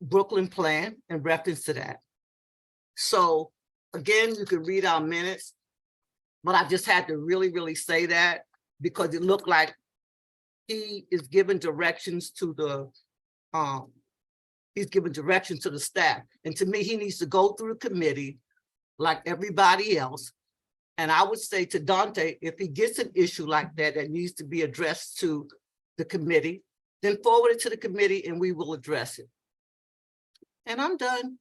Brooklyn plan in reference to that. So again, you can read our minutes, but I just had to really, really say that because it looked like he is giving directions to the staff. And to me, he needs to go through the committee like everybody else. And I would say to Dante, if he gets an issue like that that needs to be addressed to the committee, then forward it to the committee and we will address it. And I'm done.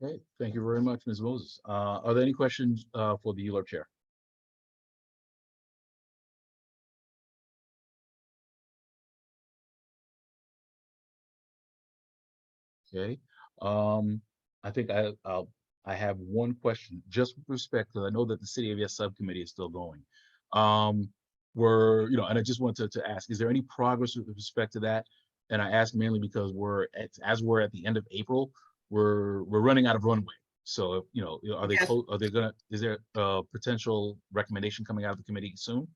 Okay, thank you very much, Ms. Moses. Are there any questions for the ULURP chair? Okay, I think I have one question just with respect to, I know that the City of Yes subcommittee is still going. And I just wanted to ask, is there any progress with respect to that? And I ask mainly because as we're at the end of April, we're running out of runway. So, are they
Yes.
Is there a potential recommendation coming out of the committee soon?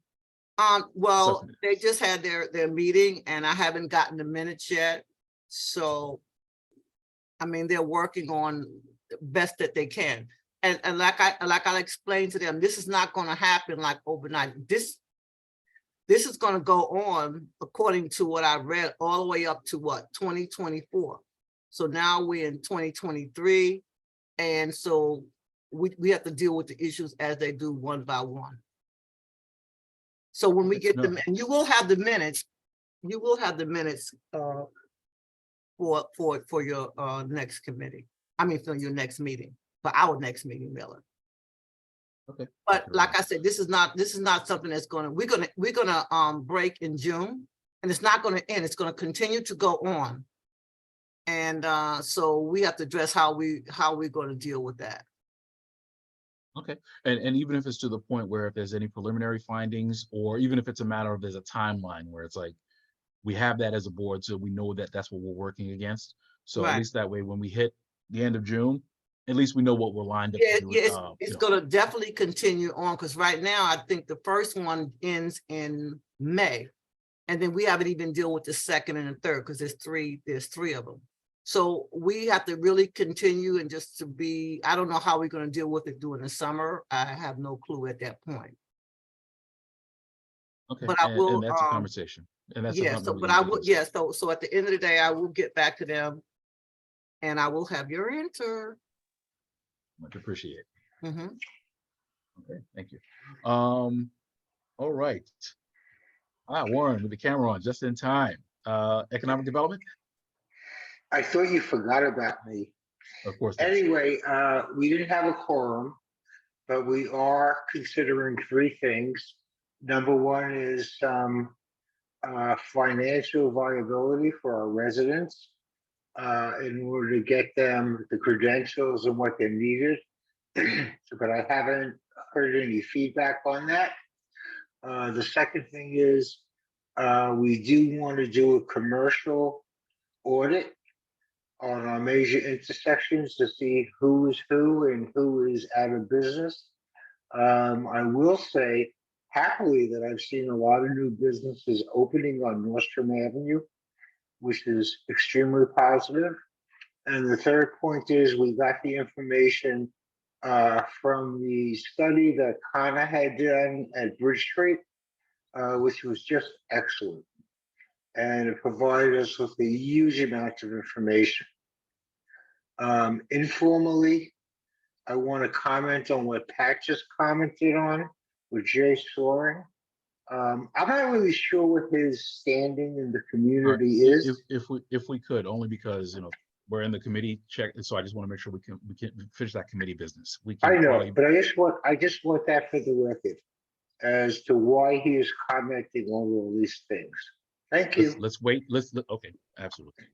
Well,
Subcommittee.
they just had their meeting and I haven't gotten the minutes yet. So, I mean, they're working on the best that they can. and like I explained to them, this is not gonna happen like overnight. This is gonna go on according to what I read all the way up to what, 2024. So now we're in 2023. And so we have to deal with the issues as they do one by one. So when we get them, and you will have the minutes, for your next committee. I mean, for your next meeting, for our next meeting, Miller.
Okay.
But like I said, this is not something that's we're gonna break in June, and it's not gonna end. It's gonna continue to go on. And so we have to address how we're gonna deal with that.
Okay, and even if it's to the point where if there's any preliminary findings, or even if it's a matter of there's a timeline where it's like, we have that as a board, so we know that that's what we're working against. So at
Right.
least that way, when we hit the end of June, at least we know what we're lined up
Yeah,
to do.
it's gonna definitely continue on, because right now, I think the first one ends in May. And then we haven't even dealt with the second and the third, because there's three of them. So we have to really continue, and just to be, I don't know how we're gonna deal with it during the summer. I have no clue at that point.
Okay,
But I will,
and that's a conversation. And that's
yeah,
something
so,
we
but
need
I
to
will,
discuss.
yeah, so at the end of the day, I will get back to them. And I will have your answer.
Much appreciated.
Mhm.
Okay, thank you. All right. Warren, with the camera on, just in time. Economic development?
I thought you forgot about me.
Of course. Yes.
Anyway, we didn't have a quorum, but we are considering three things. Number one is financial viability for our residents in order to get them the credentials and what they needed. But I haven't heard any feedback on that. The second thing is we do want to do a commercial audit on our major intersections to see who is who and who is out of business. I will say happily that I've seen a lot of new businesses opening on Nordstrom Avenue, which is extremely positive. And the third point is we got the information from the study that Connor had done at Bridge Street, which was just excellent. And it provided us with a huge amount of information. Informally, I want to comment on what Pat just commented on with Jay Soaring. I'm not really sure what his standing in the community is.
If we could, only because, we're in the committee check, so I just want to make sure we can finish that committee business. We can
I know,
probably,
but I just want that for the record as to why he is commenting on all these things. Thank you.
let's wait. Okay, absolutely.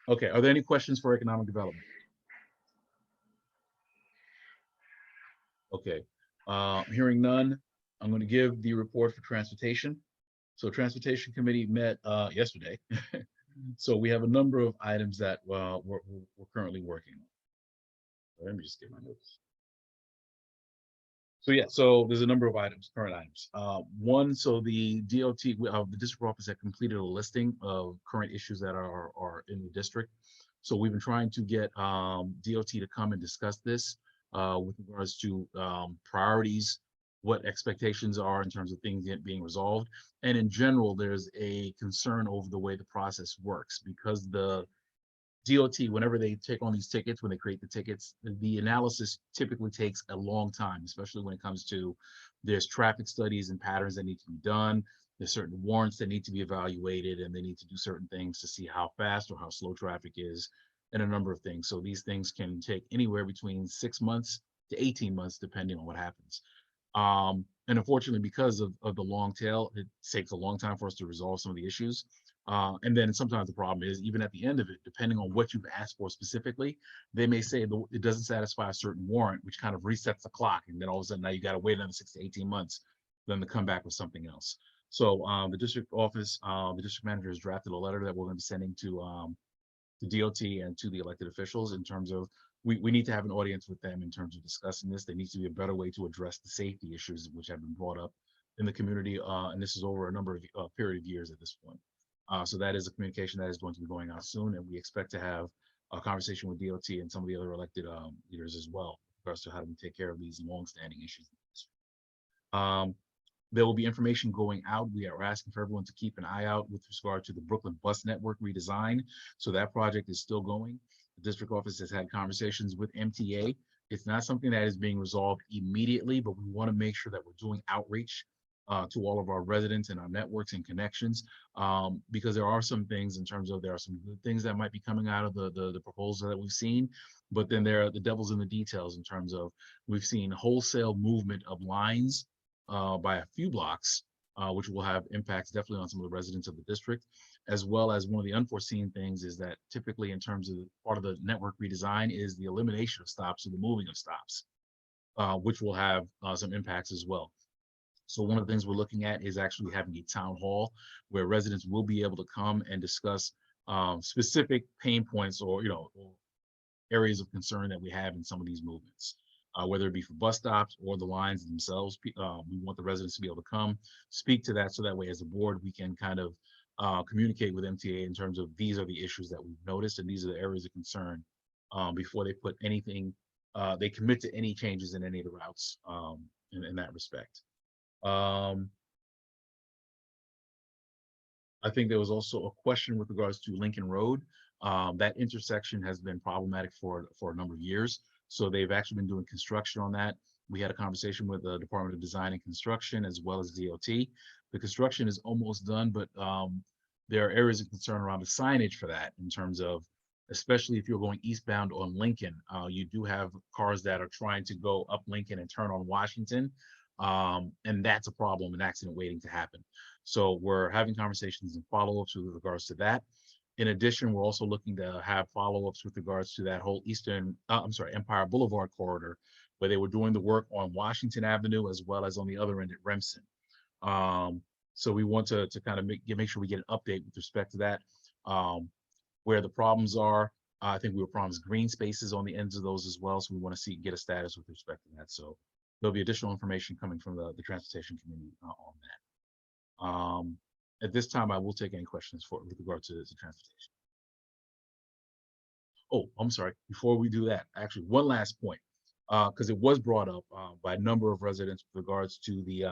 Okay, are there any questions for economic development? Okay, hearing none, I'm going to give the report for transportation. So Transportation Committee met yesterday. So we have a number of items that we're currently working on. Let me just get my notes. So yeah, so there's a number of items, current items. One, so the DOT, the district office had completed a listing of current issues that are in the district. So we've been trying to get DOT to come and discuss this with regards to priorities, what expectations are in terms of things being resolved. And in general, there's a concern over the way the process works, because the DOT, whenever they take on these tickets, when they create the tickets, the analysis typically takes a long time, especially when it comes to there's traffic studies and patterns that need to be done. There's certain warrants that need to be evaluated, and they need to do certain things to see how fast or how slow traffic is, and a number of things. So these things can take anywhere between 6 months to 18 months, depending on what happens. And unfortunately, because of the long tail, it takes a long time for us to resolve some of the issues. And then sometimes the problem is, even at the end of it, depending on what you've asked for specifically, they may say it doesn't satisfy a certain warrant, which kind of resets the clock. And then all of a sudden now you got to wait another 6 to 18 months for them to come back with something else. So the district office, the district manager has drafted a letter that we're going to be sending to the DOT and to the elected officials in terms of, we need to have an audience with them in terms of discussing this. There needs to be a better way to address the safety issues which have been brought up in the community. And this is over a number of period of years at this point. So that is a communication that is going to be going out soon. And we expect to have a conversation with DOT and some of the other elected leaders as well, in regards to how do we take care of these longstanding issues. There will be information going out. We are asking for everyone to keep an eye out with regard to the Brooklyn Bus Network redesign. So that project is still going. The district office has had conversations with MTA. It's not something that is being resolved immediately, but we want to make sure that we're doing outreach to all of our residents and our networks and connections, because there are some things in terms of, there are some good things that might be coming out of the proposal that we've seen, but then there are the devil's in the details in terms of, we've seen wholesale movement of lines by a few blocks, which will have impacts definitely on some of the residents of the district, as well as one of the unforeseen things is that typically in terms of part of the network redesign is the elimination of stops or the moving of stops, which will have some impacts as well. So one of the things we're looking at is actually having a town hall where residents will be able to come and discuss specific pain points or, or areas of concern that we have in some of these movements. Whether it be for bus stops or the lines themselves, we want the residents to be able to come speak to that, so that way as a board, we can kind of communicate with MTA in terms of, these are the issues that we've noticed and these are the areas of concern before they put anything, they commit to any changes in any of the routes in that respect. I think there was also a question with regards to Lincoln Road. That intersection has been problematic for a number of years. So they've actually been doing construction on that. We had a conversation with the Department of Design and Construction as well as DOT. The construction is almost done, but there are areas of concern around the signage for that, in terms of, especially if you're going eastbound on Lincoln, you do have cars that are trying to go up Lincoln and turn on Washington. And that's a problem, an accident waiting to happen. So we're having conversations and follow-ups with regards to that. In addition, we're also looking to have follow-ups with regards to that whole Empire Boulevard corridor, where they were doing the work on Washington Avenue as well as on the other end at Remsen. So we want to kind of make sure we get an update with respect to that, where the problems are. I think we were promised green spaces on the ends of those as well. So we want to get a status with respect to that. So there'll be additional information coming from the Transportation Committee on that. At this time, I will take any questions with regard to transportation. Oh, I'm sorry. Before we do that, actually, one last point, because it was brought up by a number of residents with regards to the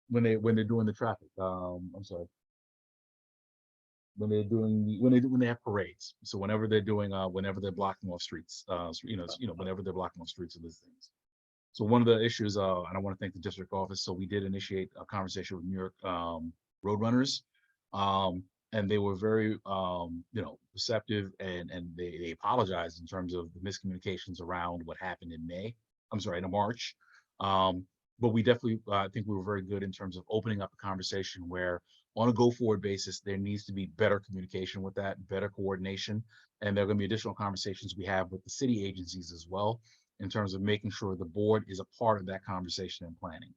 when they're doing the traffic. I'm sorry. When they have parades. So whenever they're doing whenever they're blocking off streets, whenever they're blocking off streets and those things. So one of the issues, and I want to thank the district office. So we did initiate a conversation with New York Roadrunners, and they were very, receptive, and they apologized in terms of the miscommunications around what happened in March. But we definitely, I think we were very good in terms of opening up a conversation where, on a go-forward basis, there needs to be better communication with that, better coordination, and there are going to be additional conversations we have with the city agencies as well, in terms of making sure the board is a part of that conversation and planning,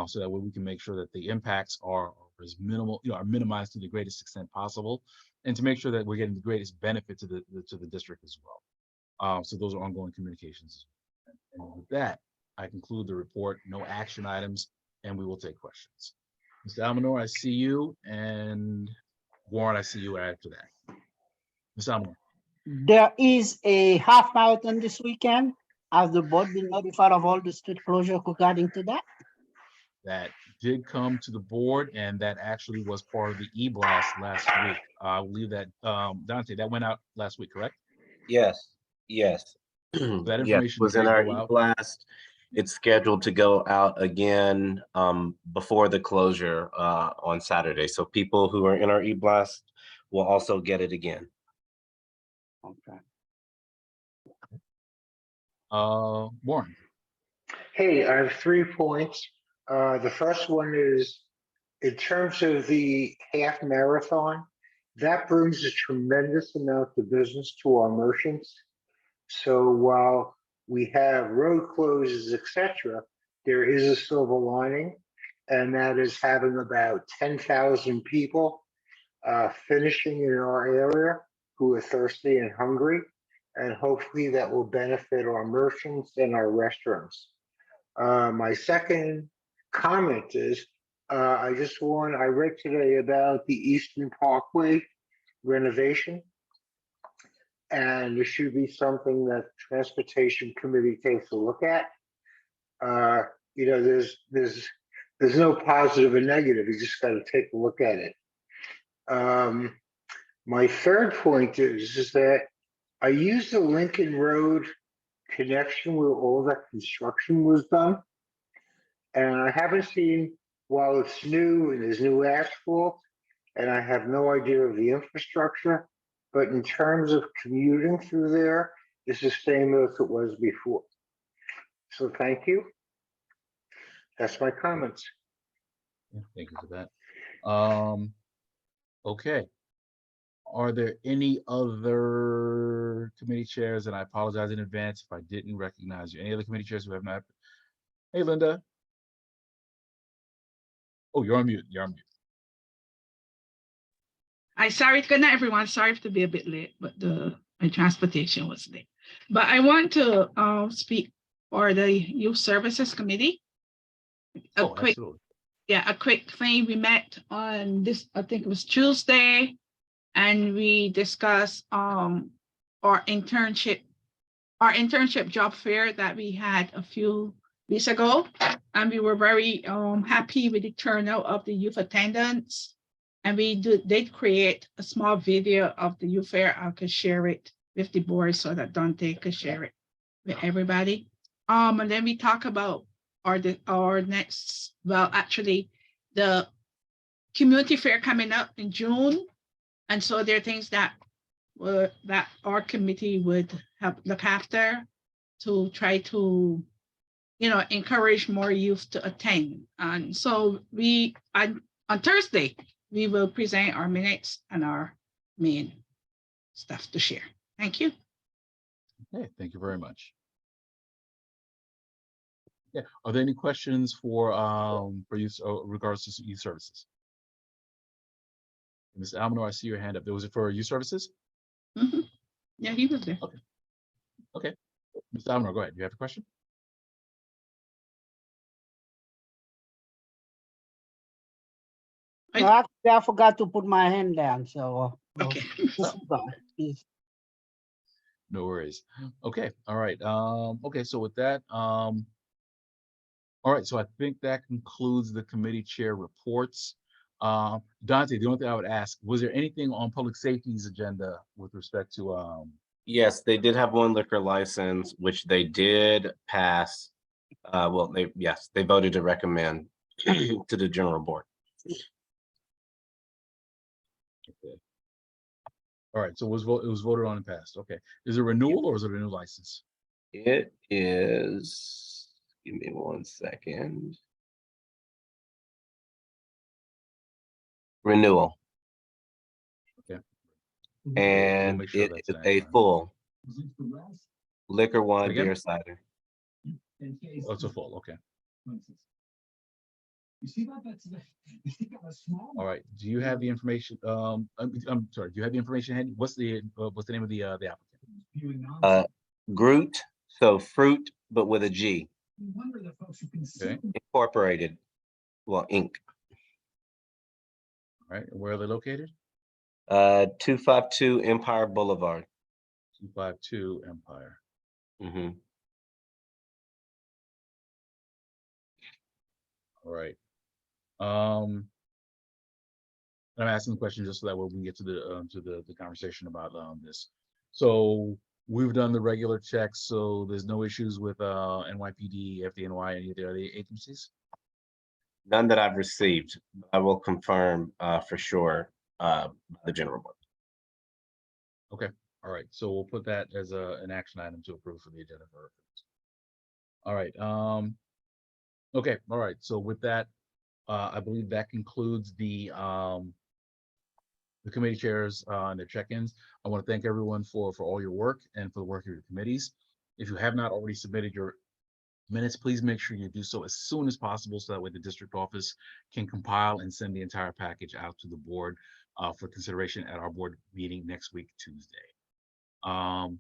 so that way we can make sure that the impacts are as minimal, are minimized to the greatest extent possible, and to make sure that we're getting the greatest benefit to the district as well. So those are ongoing communications. And with that, I conclude the report. No action items, and we will take questions. Mr. Almanor, I see you, and Warren, I see you after that. Mr. Almanor.
There is a half marathon this weekend. Has the board been notified of all the street closure regarding to that?
That did come to the board, and that actually was part of the e-blast last week. I believe that, Dante, that went out last week, correct?
Yes.
That
Yes,
information
was in
did
our
go out.
e-blast. It's scheduled to go out again before the closure on Saturday. So people who are in our e-blast will also get it again.
Okay.
Warren.
Hey, I have 3 points. The first one is, in terms of the half marathon, that brings a tremendous amount of business to our merchants. So while we have road closures, etc., there is a silver lining, and that is having about 10,000 people finishing in our area who are thirsty and hungry, and hopefully that will benefit our merchants and our restaurants. My second comment is, I read today about the Eastern Parkway renovation. And there should be something that the Transportation Committee takes a look at. You know, there's no positive or negative. You just got to take a look at it. My third point is that I used the Lincoln Road connection where all that construction was done. And I haven't seen, while it's new and there's new asphalt, and I have no idea of the infrastructure, but in terms of commuting through there, it's the same as it was before. So thank you. That's my comments.
Yeah, thank you for that. Okay. Are there any other committee chairs? And I apologize in advance if I didn't recognize you. Any other committee chairs who have not? Hey, Linda. Oh, you're on mute. You're on mute.
Sorry, good night, everyone. Sorry to be a bit late, but my transportation was late. But I want to speak for the Youth Services Committee. A quick thing. We met on this, I think it was Tuesday, and we discussed our internship job fair that we had a few weeks ago, and we were very happy with the turnout of the youth attendants. And we did create a small video of the youth fair. I could share it with the board so that Dante could share it with everybody. And then we talk about our next, well, actually the community fair coming up in June. And so there are things that our committee would help look after to try to, encourage more youth to attend. And so on Thursday, we will present our minutes and our main stuff to share. Thank you.
Okay, thank you very much. Yeah, are there any questions for youth regards to youth services? Ms. Almanor, I see your hand up. Was it for youth services?
Mm-hmm. Yeah, he was there.
Okay. Ms. Almanor, go ahead. You have a question?
Actually, I forgot to put my hand down, so.
Okay.
Please.
No worries. Okay. All right. Okay. So with that, all right. So I think that concludes the committee chair reports. Dante, the only thing I would ask, was there anything on public safety's agenda with respect to
Yes, they did have one liquor license, which they did pass. Well, they voted to recommend to the general board.
Okay. All right, so it was voted on and passed. Okay. Is it renewal or is it a new license?
It is, give me 1 second. Renewal.
Okay.
And
make sure
it
that's
is
an
a
action item.
full liquor, wine,
again?
beer, cider.
Oh, it's a full, okay. All right, do you have the information? I'm sorry, do you have the information handy? What's the name of the applicant?
Groot, so fruit, but with a G.
Okay,
Incorporated, well, Inc.
all right, where are they located?
252 Empire Boulevard.
252 Empire.
Mm-hmm.
All right. I'm asking the question just so that way we can get to the conversation about this. So we've done the regular checks, so there's no issues with NYPD, FDNY, any of the other agencies?
None that I've received. I will confirm for sure the general board.
Okay, all right, so we'll put that as an action item to approve for the agenda for. All right, okay, all right, so with that, I believe that concludes the committee chairs and their check-ins. I want to thank everyone for all your work and for the work of your committees. If you have not already submitted your minutes, please make sure you do so as soon as possible so that way the district office can compile and send the entire package out to the board for consideration at our board meeting next week, Tuesday. All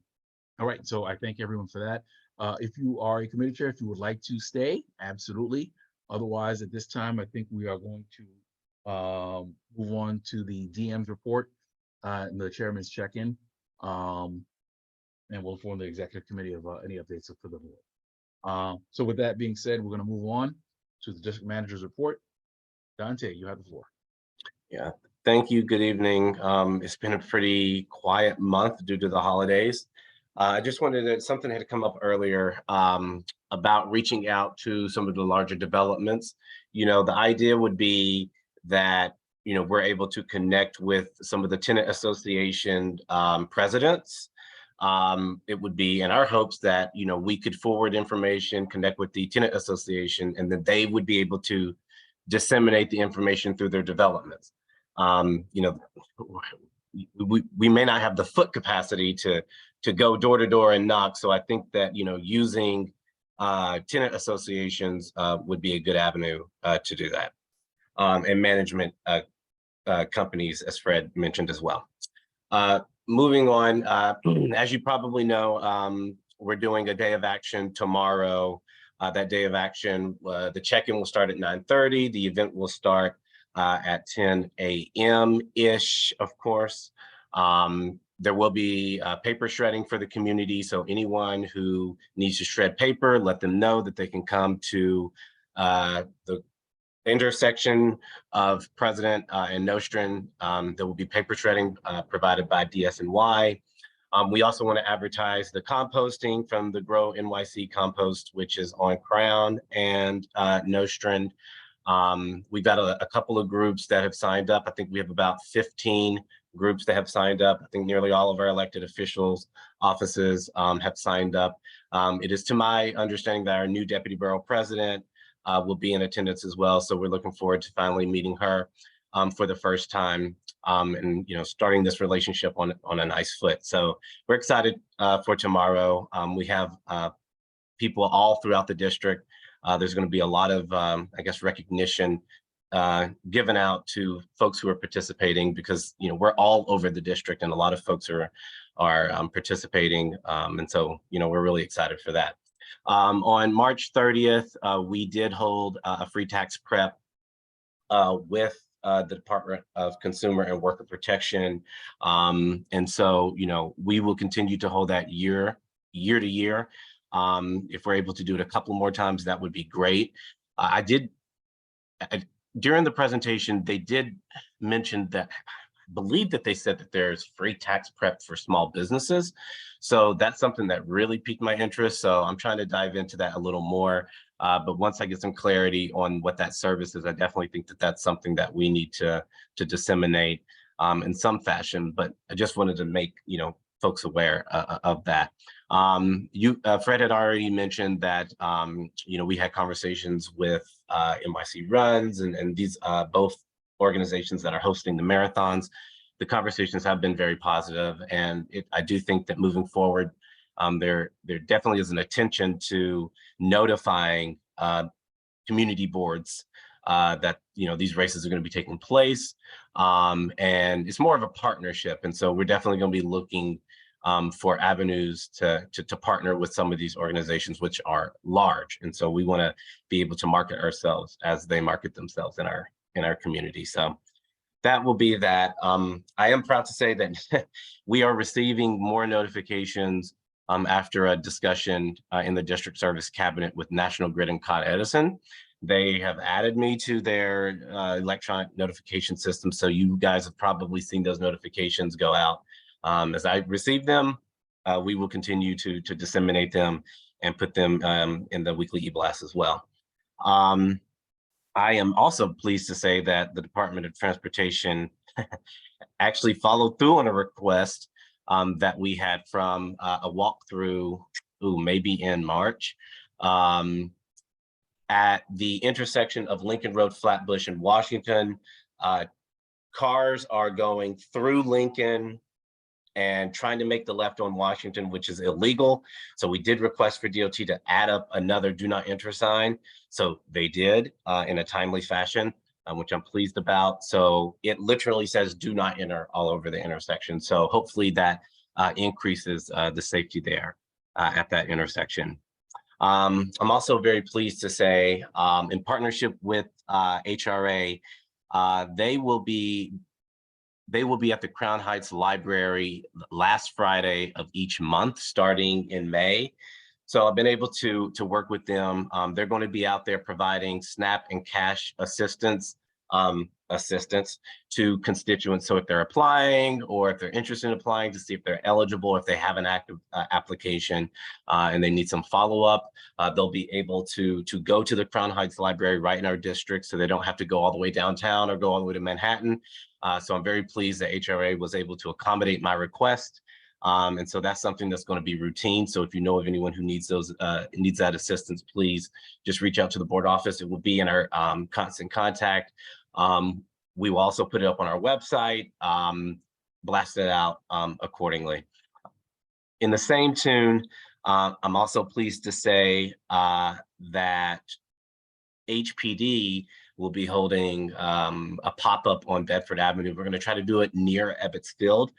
right, so I thank everyone for that. If you are a committee chair, if you would like to stay, absolutely. Otherwise, at this time, I think we are going to move on to the DM's report and the chairman's check-in. And we'll inform the executive committee of any updates for the board. So with that being said, we're going to move on to the district manager's report. Dante, you have the floor.
Yeah, thank you. Good evening. It's been a pretty quiet month due to the holidays. I just wanted to, something had come up earlier about reaching out to some of the larger developments. You know, the idea would be that, you know, we're able to connect with some of the tenant association presidents. It would be in our hopes that, you know, we could forward information, connect with the tenant association, and then they would be able to disseminate the information through their developments. You know, we may not have the foot capacity to go door to door and knock. So I think that, you know, using tenant associations would be a good avenue to do that. And management companies, as Fred mentioned as well. Moving on, as you probably know, we're doing a day of action tomorrow. That day of action, the check-in will start at 9:30. The event will start at 10 a.m.-ish, of course. There will be paper shredding for the community. So anyone who needs to shred paper, let them know that they can come to the intersection of President and Nostrand. There will be paper shredding provided by DSNY. We also want to advertise the composting from the Grow NYC compost, which is on Crown and Nostrand. We've got a couple of groups that have signed up. I think we have about 15 groups that have signed up. I think nearly all of our elected officials' offices have signed up. It is to my understanding that our new deputy borough president will be in attendance as well. So we're looking forward to finally meeting her for the first time and, you know, starting this relationship on a nice foot. So we're excited for tomorrow. We have people all throughout the district. There's going to be a lot of, I guess, recognition given out to folks who are participating because, you know, we're all over the district and a lot of folks are participating. And so, you know, we're really excited for that. On March 30th, we did hold a free tax prep with the Department of Consumer and Worker Protection. And so, you know, we will continue to hold that year to year. If we're able to do it a couple more times, that would be great. During the presentation, they did mention that, I believe that they said that there's free tax prep for small businesses. So that's something that really piqued my interest. So I'm trying to dive into that a little more. But once I get some clarity on what that service is, I definitely think that that's something that we need to disseminate in some fashion. But I just wanted to make, you know, folks aware of that. Fred had already mentioned that, you know, we had conversations with NYC Runs and these both organizations that are hosting the marathons. The conversations have been very positive, and I do think that moving forward, there definitely is an attention to notifying community boards that, you know, these races are going to be taking place, and it's more of a partnership. And so we're definitely going to be looking for avenues to partner with some of these organizations, which are large. And so we want to be able to market ourselves as they market themselves in our community. So that will be that. I am proud to say that we are receiving more notifications after a discussion in the district service cabinet with National Grid and Con Edison. They have added me to their electronic notification system. So you guys have probably seen those notifications go out. As I receive them, we will continue to disseminate them and put them in the weekly e-blast as well. I am also pleased to say that the Department of Transportation actually followed through on a request that we had from a walkthrough, maybe in March, at the intersection of Lincoln Road, Flatbush, and Washington. Cars are going through Lincoln and trying to make the left on Washington, which is illegal. So we did request for DOT to add up another do not enter sign. So they did in a timely fashion, which I'm pleased about. So it literally says do not enter all over the intersection. So hopefully that increases the safety there at that intersection. I'm also very pleased to say, in partnership with HRA, they will be at the Crown Heights Library last Friday of each month, starting in May. So I've been able to work with them. They're going to be out there providing SNAP and cash assistance to constituents. So if they're applying or if they're interested in applying to see if they're eligible, if they have an active application and they need some follow-up, they'll be able to go to the Crown Heights Library right in our district, so they don't have to go all the way downtown or go all the way to Manhattan. So I'm very pleased that HRA was able to accommodate my request. And so that's something that's going to be routine. So if you know of anyone who needs that assistance, please just reach out to the board office. It will be in our constant contact. We will also put it up on our website, blast it out accordingly. In the same tune, I'm also pleased to say that HPD will be holding a pop-up on Bedford Avenue. We're going to try to do it near Ebbets Field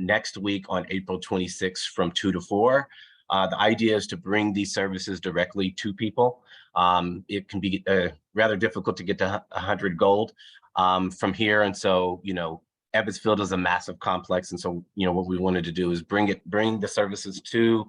next week on April 26th from 2 to 4. The idea is to bring these services directly to people. It can be rather difficult to get to 100 Gold from here. And so, Ebbets Field is a massive complex. And so, what we wanted to do is bring the services to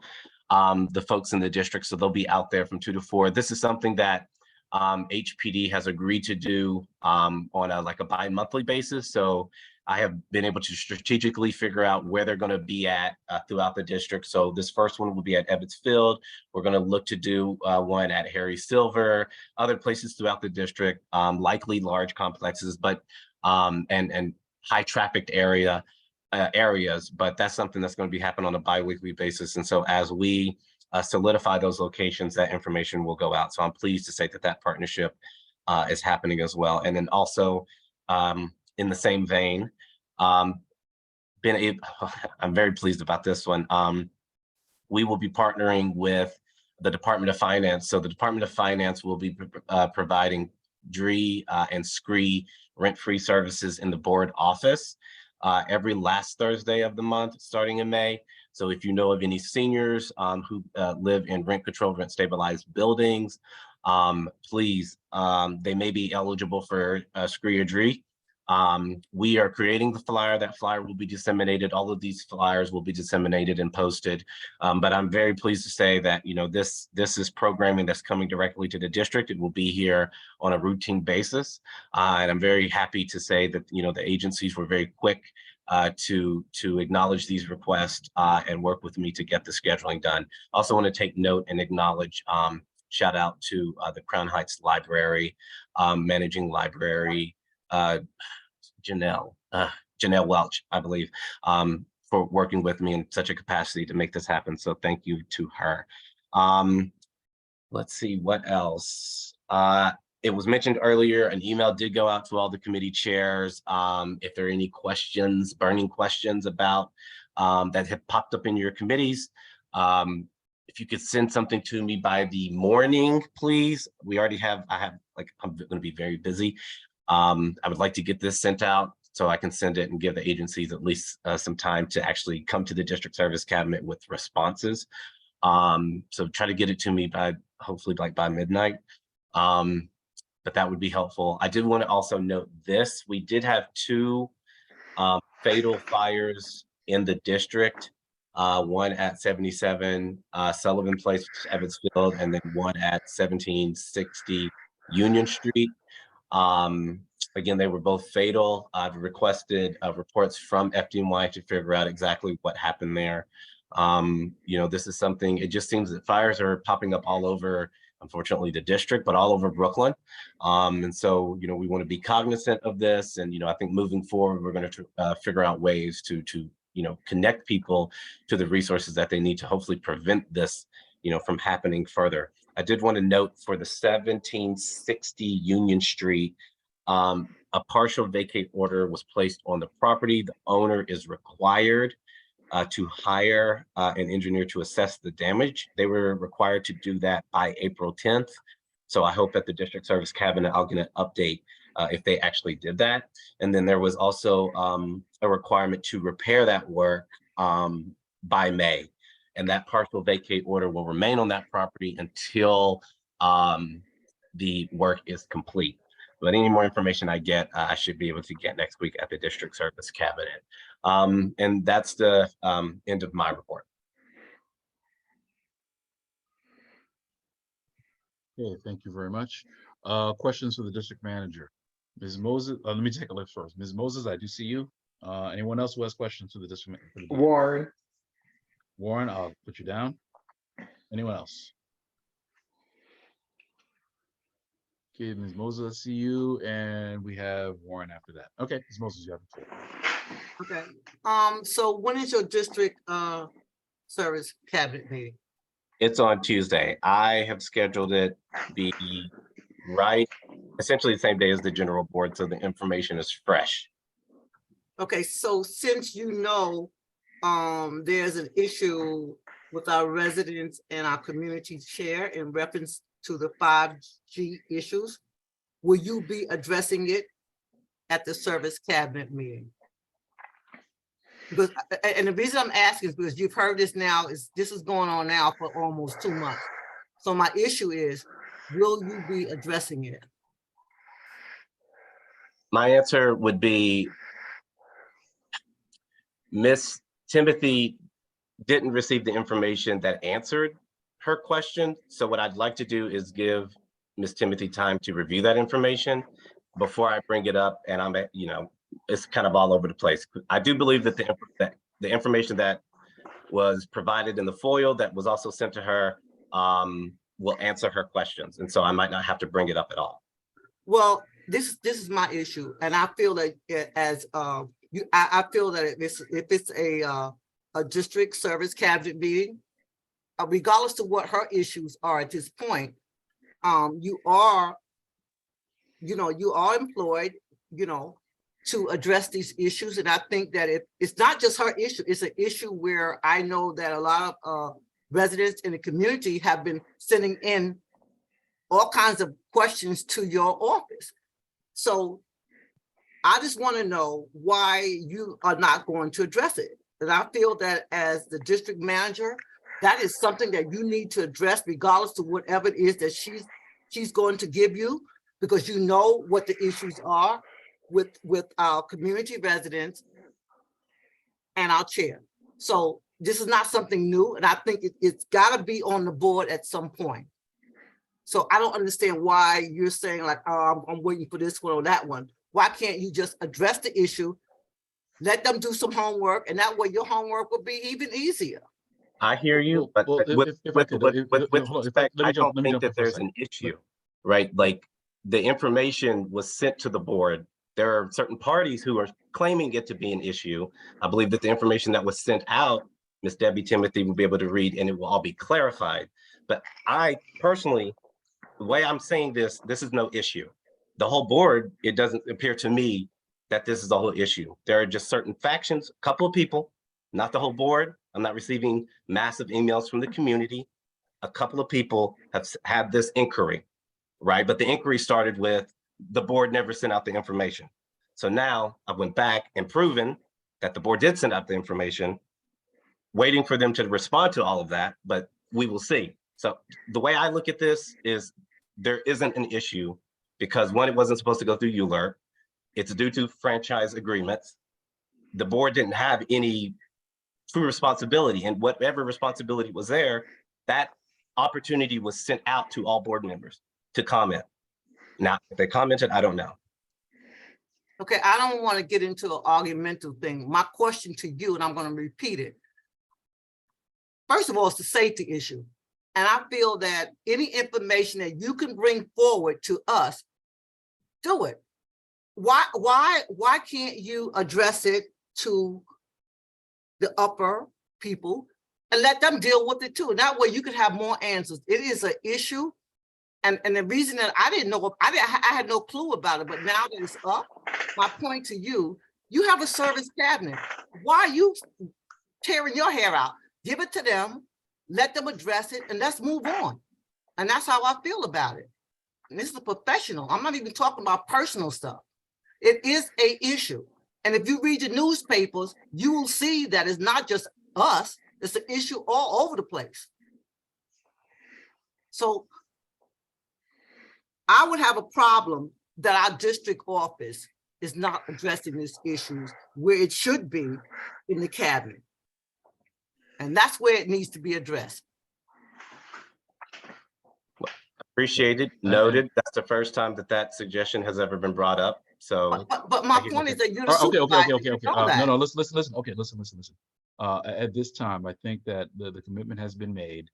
the folks in the district. So they'll be out there from 2 to 4. This is something that HPD has agreed to do on a bi-monthly basis. So I have been able to strategically figure out where they're going to be at throughout the district. So this first one will be at Ebbets Field. We're going to look to do one at Harry Silver, other places throughout the district, likely large complexes, but and high trafficked areas. But that's something that's going to be happening on a bi-weekly basis. And so as we solidify those locations, that information will go out. So I'm pleased to say that partnership is happening as well. And then also in the same vein, I'm very pleased about this one. We will be partnering with the Department of Finance. So the Department of Finance will be providing DRE and SCRE rent-free services in the board office every last Thursday of the month, starting in May. So if you know of any seniors who live in rent-controlled, rent-stabilized buildings, please, they may be eligible for SCRE or DRE. We are creating the flyer. That flyer will be disseminated. All of these flyers will be disseminated and posted. But I'm very pleased to say that, this is programming that's coming directly to the district. It will be here on a routine basis. And I'm very happy to say that, the agencies were very quick to acknowledge these requests and work with me to get the scheduling done. Also want to take note and acknowledge, shout out to the Crown Heights Library, managing library, Janelle Welch, I believe, for working with me in such a capacity to make this happen. So thank you to her. Let's see what else. It was mentioned earlier, an email did go out to all the committee chairs. If there are any questions, burning questions about that have popped up in your committees, if you could send something to me by the morning, please. I'm going to be very busy. I would like to get this sent out so I can send it and give the agencies at least some time to actually come to the district service cabinet with responses. So try to get it to me by hopefully by midnight. But that would be helpful. I did want to also note this. We did have 2 fatal fires in the district. One at 77 Sullivan Place, Evansville, and then one at 1760 Union Street. Again, they were both fatal. I've requested reports from FDNY to figure out exactly what happened there. This is something, it just seems that fires are popping up all over, unfortunately, the district, but all over Brooklyn. And so, we want to be cognizant of this. And, I think moving forward, we're going to figure out ways to connect people to the resources that they need to hopefully prevent this, from happening further. I did want to note for the 1760 Union Street, a partial vacate order was placed on the property. The owner is required to hire an engineer to assess the damage. They were required to do that by April 10th. So I hope at the district service cabinet, I'll get an update if they actually did that. And then there was also a requirement to repair that work by May. and that partial vacate order will remain on that property until the work is complete. But any more information I get, I should be able to get next week at the district service cabinet. And that's the end of my report.
Okay, thank you very much. Questions for the district manager? Ms. Moses, let me take a look first. Ms. Moses, I do see you. Anyone else who has questions to the district?
Warren,
Warren, I'll put you down. Anyone else? Okay, Ms. Moses, I see you, and we have Warren after that. Okay, Ms. Moses, you have the floor.
Okay, so when is your district service cabinet meeting?
It's on Tuesday. I have scheduled it the essentially the same day as the general board, so the information is fresh.
Okay, so since you know there's an issue with our residents and our community chair in reference to the 5G issues, will you be addressing it at the service cabinet meeting? Because, and the reason I'm asking is because you've heard this now, this is going on now for almost 2 months. So my issue is, will you be addressing it?
My answer would be Miss Timothy didn't receive the information that answered her question. So what I'd like to do is give Miss Timothy time to review that information before I bring it up. And I'm, it's kind of all over the place. I do believe that the information that was provided in the FOIL that was also sent to her will answer her questions. And so I might not have to bring it up at all.
Well, this is my issue, and I feel that as I feel that if it's a district service cabinet meeting, regardless of what her issues are at this point, you are employed, to address these issues. And I think that it's not just her issue, it's an issue where I know that a lot of residents in the community have been sending in all kinds of questions to your office. So I just want to know why you are not going to address it. And I feel that as the district manager, that is something that you need to address regardless of whatever it is that she's going to give you, because you know what the issues are with our community residents and our chair. So this is not something new, and I think it's got to be on the board at some point. So I don't understand why you're saying like, oh, I'm waiting for this one or that one. Why can't you just address the issue, let them do some homework, and that way your homework will be even easier?
I hear you, but with respect, I don't think that there's an issue, right? Like the information was sent to the board. There are certain parties who are claiming it to be an issue. I believe that the information that was sent out, Ms. Debbie Timothy will be able to read and it will all be clarified. But I personally, the way I'm saying this is no issue. The whole board, it doesn't appear to me that this is a whole issue. There are just certain factions, a couple of people, not the whole board. I'm not receiving massive emails from the community. A couple of people have had this inquiry, right? But the inquiry started with the board never sent out the information. So now I went back and proven that the board did send out the information, waiting for them to respond to all of that, but we will see. So the way I look at this is there isn't an issue because one, it wasn't supposed to go through ULURP. It's due to franchise agreements. The board didn't have any true responsibility, and whatever responsibility was there, that opportunity was sent out to all board members to comment. Now, if they commented, I don't know.
Okay, I don't want to get into an argumental thing. My question to you, and I'm going to repeat it. First of all, it's the safety issue. And I feel that any information that you can bring forward to us, do it. Why can't you address it to the upper people and let them deal with it too? And that way you can have more answers. It is an issue. And the reason that I didn't know, I had no clue about it, but now that it's up, my point to you, you have a service cabinet. Why are you tearing your hair out? Give it to them, let them address it, and let's move on. And that's how I feel about it. And this is a professional. I'm not even talking about personal stuff. It is an issue. And if you read the newspapers, you will see that it's not just us, It's an issue all over the place. So I would have a problem that our district office is not addressing these issues where it should be in the cabinet. And that's where it needs to be addressed.
Appreciated, noted. That's the first time that that suggestion has ever been brought up. So
But my
Thank you.
point is that you're the
Okay,
supervisor.
okay.
you know that.
No, listen. Okay, listen. At this time, I think that the commitment has been made.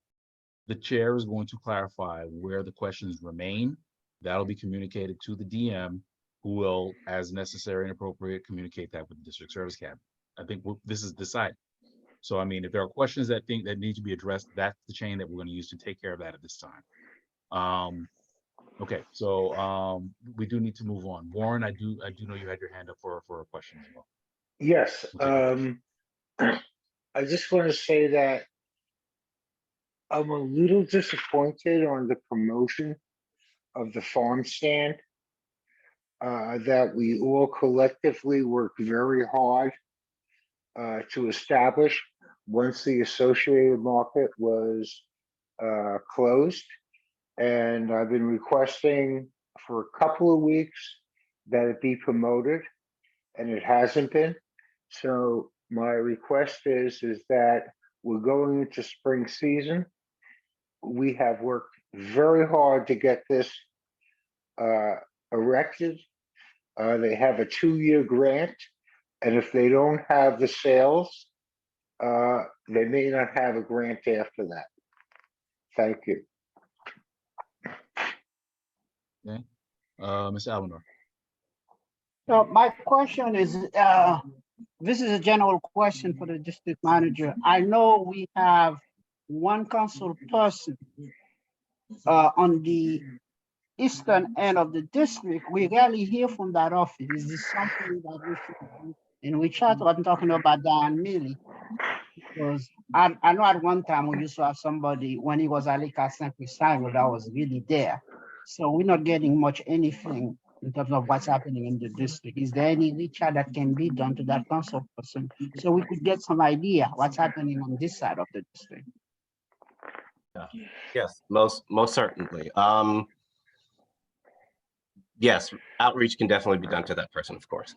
The chair is going to clarify where the questions remain. That'll be communicated to the DM, who will, as necessary and appropriate, communicate that with the district service cabinet. I think this is decided. So, I mean, if there are questions that need to be addressed, that's the chain that we're going to use to take care of that at this time. Okay, so we do need to move on. Warren, I do know you had your hand up for a question as well.
Yes,
Okay.
I just want to say that I'm a little disappointed on the promotion of the farm stand. That we all collectively worked very hard to establish once the associated market was closed. And I've been requesting for a couple of weeks that it be promoted, and it hasn't been. So my request is that we're going into spring season. We have worked very hard to get this erected. They have a 2-year grant, and if they don't have the sales, they may not have a grant after that. Thank you.
Okay, Ms. Albanor.
So my question is, this is a general question for the district manager. I know we have one council person on the eastern end of the district. We rarely hear from that office. Is this something that we should, in which I'm talking about Diane Milley? Because I know at one time we used to have somebody when he was Alika St. Cristal that was really there. So we're not getting much anything in terms of what's happening in the district. Is there any reach out that can be done to that council person so we could get some idea what's happening on this side of the district?
yes, most certainly. Yes, outreach can definitely be done to that person, of course.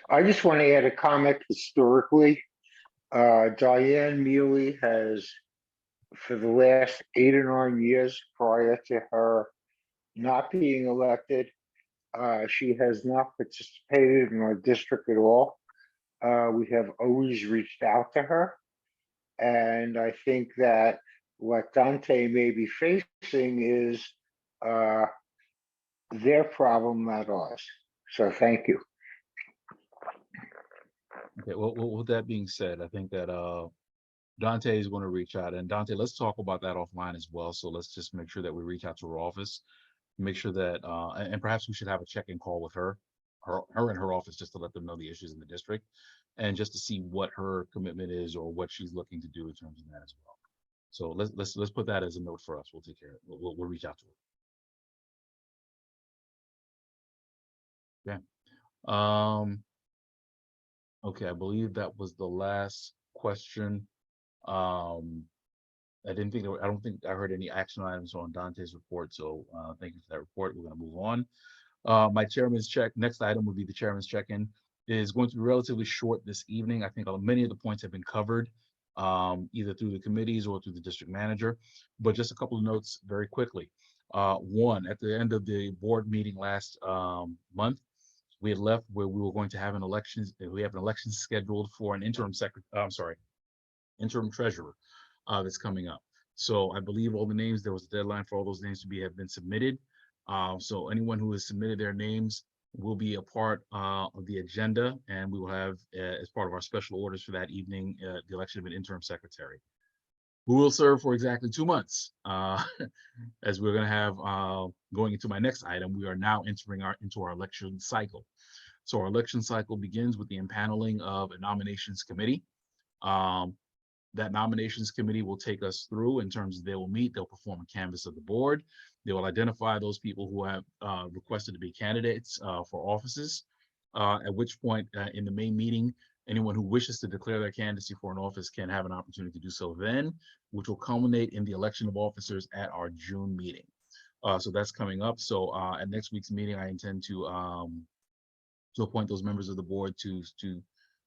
I just want to add a comment historically. Diane Mealy has, for the last 8 or 9 years prior to her not being elected, she has not participated in our district at all. We have always reached out to her. And I think that what Dante may be facing is their problem, not ours. So thank you.
Okay, well, with that being said, I think that Dante is going to reach out, and Dante, let's talk about that offline as well. So let's just make sure that we reach out to her office, make sure that, and perhaps we should have a check-in call with her and her office, just to let them know the issues in the district, and just to see what her commitment is or what she's looking to do in terms of that as well. So let's put that as a note for us. We'll take care of it. We'll reach out to her. Okay. Okay, I believe that was the last question. I don't think I heard any action items on Dante's report. So thank you for that report. We're going to move on. My chairman's check. Next item would be the chairman's check-in. It is going to be relatively short this evening. I think many of the points have been covered, either through the committees or through the district manager. But just a couple of notes very quickly. One, at the end of the board meeting last month, we had left where we were going to have an election. We have an election scheduled for an interim treasurer that's coming up. So I believe all the names, there was a deadline for all those names to have been submitted. So anyone who has submitted their names will be a part of the agenda, and we will have, as part of our special orders for that evening, the election of an interim secretary, who will serve for exactly 2 months. As we're going to have, going into my next item, we are now entering into our election cycle. So our election cycle begins with the impaneling of a nominations committee. That nominations committee will take us through in terms of they will meet, they'll perform a canvass of the board. They will identify those people who have requested to be candidates for offices, at which point in the main meeting, Anyone who wishes to declare their candidacy for an office can have an opportunity to do so then, which will culminate in the election of officers at our June meeting. So that's coming up. So at next week's meeting, I intend to appoint those members of the board to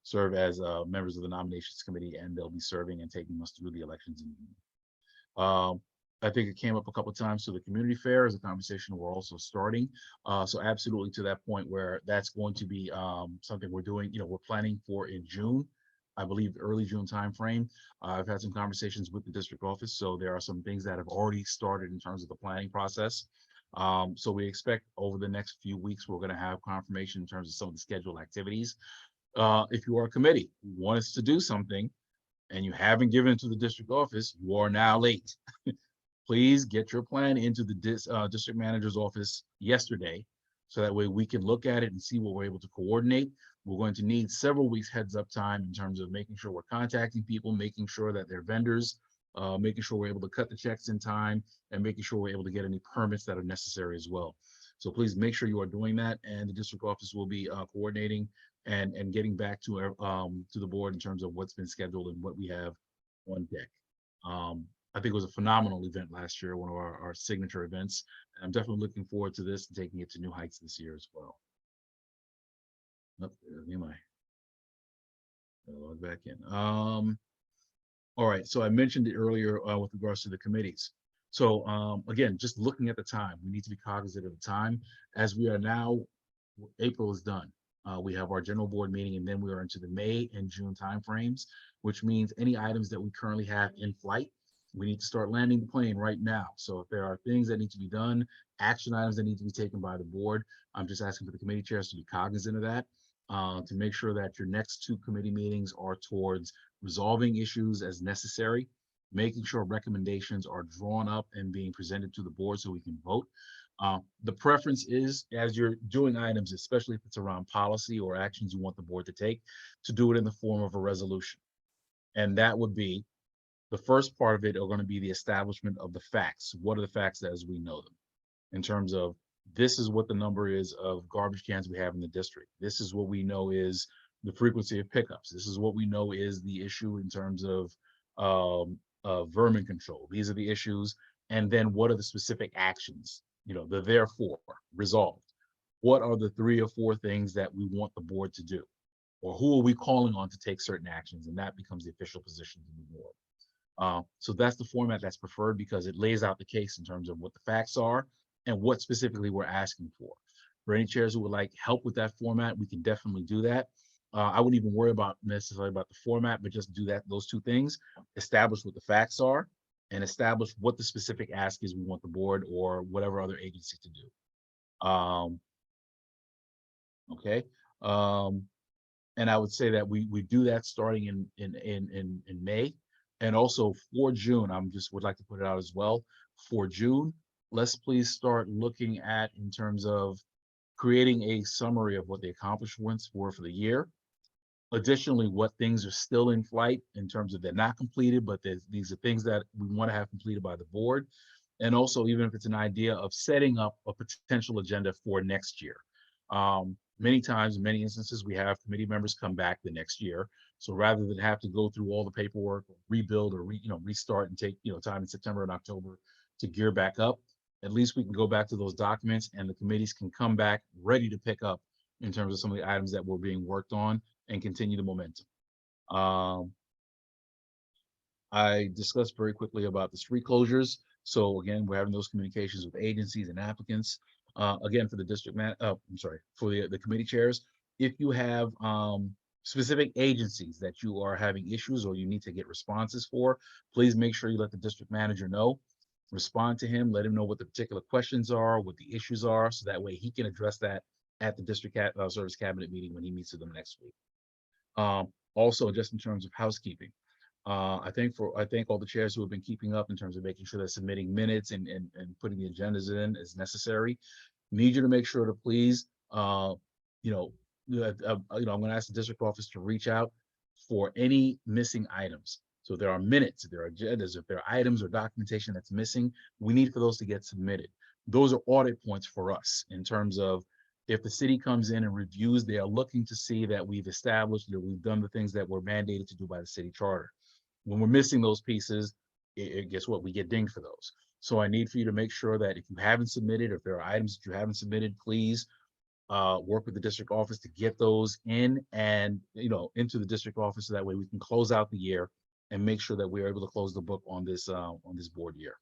serve as members of the nominations committee, and they'll be serving and taking us through the elections in June. I think it came up a couple of times. So the community fair is a conversation we're also starting. So absolutely to that point where that's going to be something we're doing, we're planning for in June, I believe early June timeframe. I've had some conversations with the district office. So there are some things that have already started in terms of the planning process. So we expect over the next few weeks, we're going to have confirmation in terms of some of the scheduled activities. If you are a committee who wants to do something and you haven't given it to the district office, you are now late. Please get your plan into the district manager's office yesterday, so that way we can look at it and see what we're able to coordinate. We're going to need several weeks heads up time in terms of making sure we're contacting people, making sure that they're vendors, making sure we're able to cut the checks in time, and making sure we're able to get any permits that are necessary as well. So please make sure you are doing that, and the district office will be coordinating and getting back to the board in terms of what's been scheduled and what we have on deck. I think it was a phenomenal event last year, one of our signature events. And I'm definitely looking forward to this and taking it to new heights this year as well. Oh, am I? Log back in. All right, so I mentioned it earlier with regards to the committees. So again, just looking at the time, we need to be cognizant of the time. As we are now, April is done. We have our general board meeting, and then we are into the May and June timeframes, which means any items that we currently have in flight, we need to start landing the plane right now. So if there are things that need to be done, action items that need to be taken by the board, I'm just asking for the committee chairs to be cognizant of that, to make sure that your next 2 committee meetings are towards resolving issues as necessary, making sure recommendations are drawn up and being presented to the board so we can vote. The preference is, as you're doing items, especially if it's around policy or actions you want the board to take, to do it in the form of a resolution. And that would be, the first part of it are going to be the establishment of the facts. What are the facts as we know them? In terms of, this is what the number is of garbage cans we have in the district. This is what we know is the frequency of pickups. This is what we know is the issue in terms of vermin control. These are the issues. And then what are the specific actions? The therefore resolved. What are the 3 or 4 things that we want the board to do? Or who are we calling on to take certain actions? And that becomes the official position of the board. So that's the format that's preferred, because it lays out the case in terms of what the facts are and what specifically we're asking for. For any chairs who would like help with that format, we can definitely do that. I wouldn't even worry about necessarily about the format, but just do those 2 things, establish what the facts are and establish what the specific ask is we want the board or whatever other agency to do. Okay. And I would say that we do that starting in May. And also for June, would like to put it out as well. For June, let's please start looking at, in terms of creating a summary of what the accomplishments were for the year. Additionally, what things are still in flight in terms of they're not completed, but these are things that we want to have completed by the board. And also, even if it's an idea of setting up a potential agenda for next year. Many times, in many instances, we have committee members come back the next year. So rather than have to go through all the paperwork, or rebuild, or restart and take time in September and October to gear back up, at least we can go back to those documents and the committees can come back ready to pick up in terms of some of the items that were being worked on and continue the momentum. I discussed very quickly about the street closures. So again, we're having those communications with agencies and applicants. Again, for the for the committee chairs, if you have specific agencies that you are having issues or you need to get responses for, please make sure you let the district manager know. Respond to him, let him know what the particular questions are, what the issues are, so that way he can address that at the district service cabinet meeting when he meets with them next week. Also, just in terms of housekeeping, I thank all the chairs who have been keeping up in terms of making sure they're submitting minutes and putting the agendas in as necessary. Need you to make sure to please, I'm going to ask the district office to reach out for any missing items. So if there are minutes, if there are agendas, if there are items or documentation that's missing, we need for those to get submitted. Those are audit points for us in terms of If the city comes in and reviews, they are looking to see that we've established that we've done the things that we're mandated to do by the city charter. When we're missing those pieces, guess what? We get dinged for those. So I need for you to make sure that if you haven't submitted, or if there are items that you haven't submitted, please work with the district office to get those in and, into the district office, so that way we can close out the year and make sure that we're able to close the book on this board year.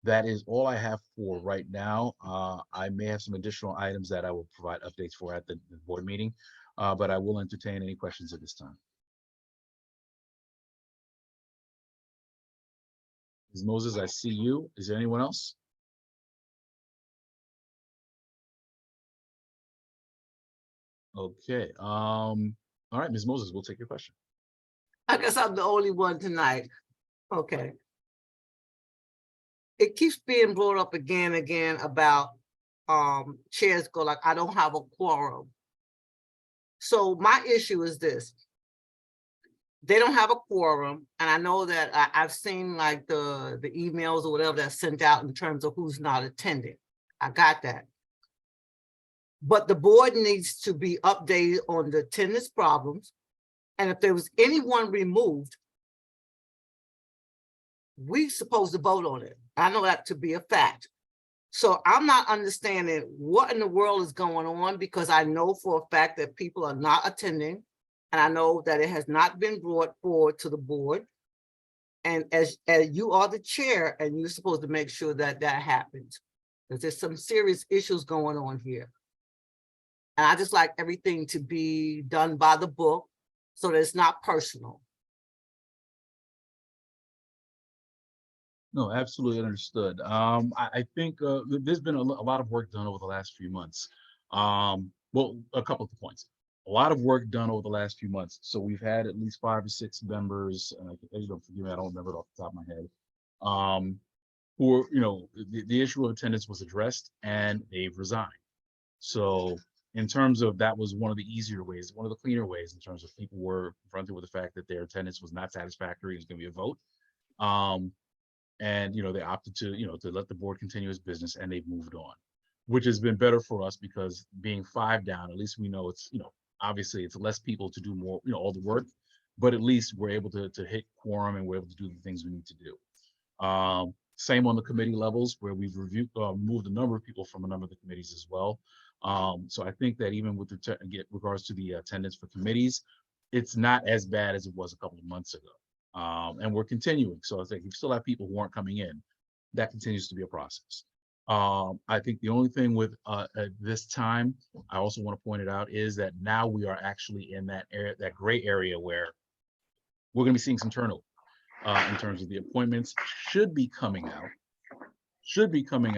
That is all I have for right now. I may have some additional items that I will provide updates for at the board meeting, but I will entertain any questions at this time. Ms. Moses, I see you. Is there anyone else? Okay, all right, Ms. Moses, we'll take your question.
I guess I'm the only one tonight. Okay. It keeps being brought up again and again about chairs go like, I don't have a quorum. So my issue is this. They don't have a quorum, and I know that I've seen like the emails or whatever that's sent out in terms of who's not attending. I got that. But the board needs to be updated on the attendance problems. And if there was anyone removed, we're supposed to vote on it. I know that to be a fact. So I'm not understanding what in the world is going on, because I know for a fact that people are not attending. And I know that it has not been brought forward to the board. And as you are the chair, and you're supposed to make sure that that happens, because there's some serious issues going on here. And I just like everything to be done by the book so that it's not personal.
No, absolutely understood. I think there's been a lot of work done over the last few months. Well, a couple of points. A lot of work done over the last few months. So we've had at least 5 or 6 members, forgive me, I don't remember it off the top of my head, who are, the issue of attendance was addressed and they've resigned. So in terms of, that was one of the easier ways, one of the cleaner ways, in terms of people were confronted with the fact that their attendance was not satisfactory. It's going to be a vote. And they opted to to let the board continue its business, and they've moved on, which has been better for us, because being 5 down, at least we know it's obviously it's less people to do more all the work, but at least we're able to hit quorum, and we're able to do the things we need to do. Same on the committee levels, where we've removed a number of people from a number of the committees as well. So I think that even with regards to the attendance for committees, it's not as bad as it was a couple of months ago. And we're continuing. So I think you still have people who aren't coming in. That continues to be a process. I think the only thing with at this time, I also want to point it out, is that now we are actually in that area, that gray area, where we're going to be seeing some turnover in terms of the appointments. Should be coming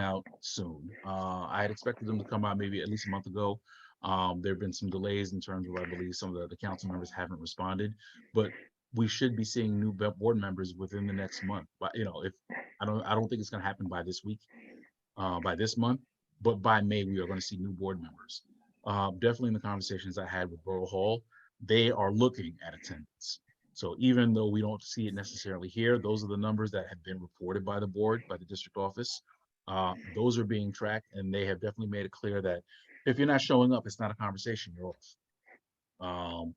out soon. I had expected them to come out maybe at least a month ago. There have been some delays in terms of, I believe, some of the council members haven't responded, but we should be seeing new board members within the next month. But if I don't think it's going to happen by this week, by this month, but by May we are going to see new board members. Definitely in the conversations I had with Borough Hall, they are looking at attendance. So even though we don't see it necessarily here, those are the numbers that have been reported by the board, by the district office. Those are being tracked, and they have definitely made it clear that if you're not showing up, it's not a conversation, you're off.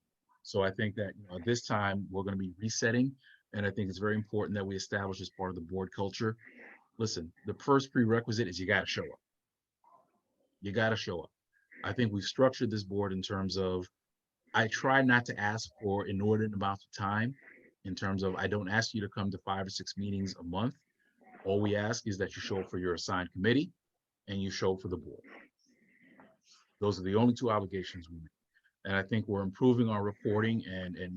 So I think that this time we're going to be resetting, and I think it's very important that we establish as part of the board culture. Listen, the first prerequisite is you got to show up. You got to show up. I think we've structured this board in terms of, I try not to ask for inordinate amounts of time, in terms of, I don't ask you to come to 5 or 6 meetings a month. All we ask is that you show up for your assigned committee and you show up for the board. Those are the only 2 obligations we make. And I think we're improving our reporting, and I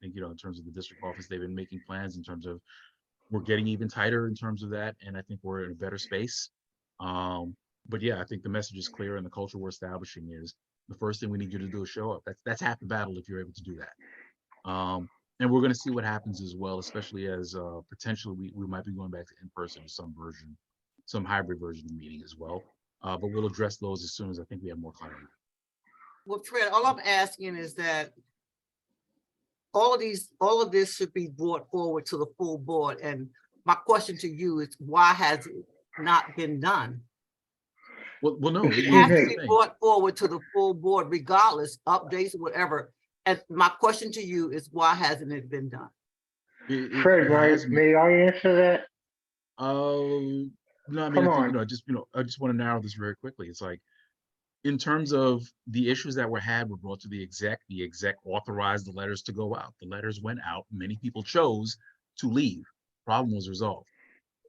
think, in terms of the district office, they've been making plans in terms of, we're getting even tighter in terms of that. And I think we're in a better space. But yeah, I think the message is clear, and the culture we're establishing is, the first thing we need you to do is show up. That's half the battle, if you're able to do that. And we're going to see what happens as well, especially as potentially we might be going back to in-person or some hybrid version of the meeting as well. But we'll address those as soon as I think we have more clarity.
Well, Fred, all I'm asking is that all of this should be brought forward to the full board. And my question to you is, why has it not been done?
Well, no.
It
here's
has
the
to be
thing.
brought forward to the full board regardless, updates, whatever. And my question to you is, why hasn't it been done?
Fred,
It has been.
may I answer that?
No, I mean,
Come
I think,
on.
I just want to narrow this very quickly. It's like, in terms of the issues that were brought to the exec authorized the letters to go out. The letters went out. Many people chose to leave. Problem was resolved.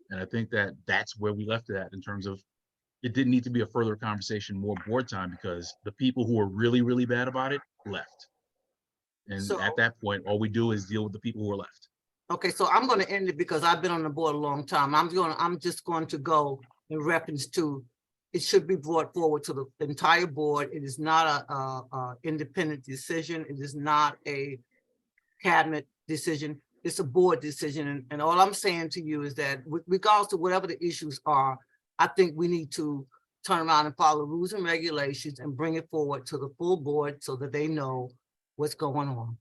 And I think that that's where we left it at in terms of it didn't need to be a further conversation, more board time, because the people who were really, really bad about it left. And
So-
at that point, all we do is deal with the people who are left.
Okay, so I'm gonna end it because I've been on the board a long time. I'm just going to go in reference to, it should be brought forward to the entire board. It is not a independent decision. It is not a cabinet decision. It's a board decision. And all I'm saying to you is that regardless of whatever the issues are, I think we need to turn around and follow rules and regulations and bring it forward to the full board so that they know what's going on.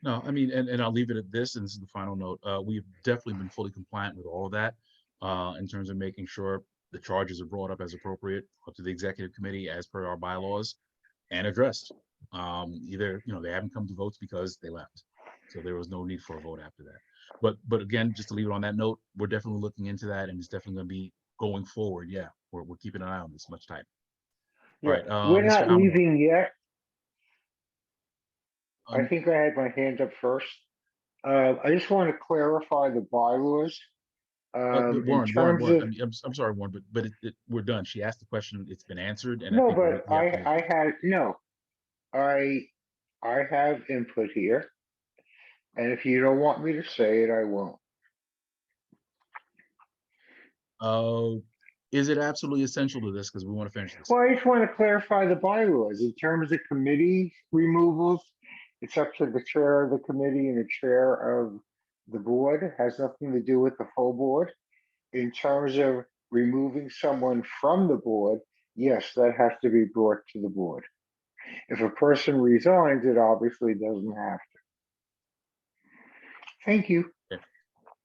No, I mean, and I'll leave it at this, and this is the final note. We've definitely been fully compliant with all of that in terms of making sure the charges are brought up as appropriate up to the executive committee as per our bylaws and addressed. Either, they haven't come to votes because they left. So there was no need for a vote after that. But again, just to leave it on that note, we're definitely looking into that, and it's definitely going to be going forward. Yeah, we're keeping an eye on this much tighter. All right,
We're
Mr.
not
Almanor.
leaving yet. I
Um,
think I had my hand up first. I just want to clarify the bylaws. In
Warren,
terms
Warren,
of,
I'm sorry, Warren, but we're done. She asked the question. It's been answered. And I
no,
think we
but
have to move on.
I had, no. I have input here. And if you don't want me to say it, I won't.
Is it absolutely essential to this? Because we want to finish this.
Well, I just want to clarify the bylaws. In terms of committee removals, it's up to the chair of the committee and the chair of the board. It has nothing to do with the full board. In terms of removing someone from the board, yes, that has to be brought to the board. If a person resigns, it obviously doesn't have to. Thank you.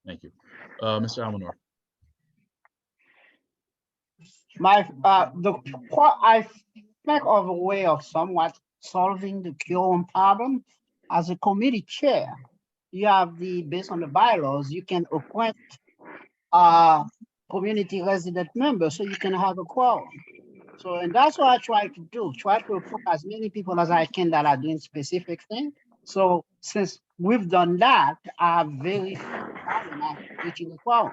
Thank you. Mr. Almanor.
I think of a way of somewhat solving the quorum problem. As a committee chair, you have based on the bylaws, you can appoint community resident members so you can have a quorum. So, and that's what I try to do, try to appoint as many people as I can that are doing specific things. So since we've done that, I have very few problem at reaching the quorum.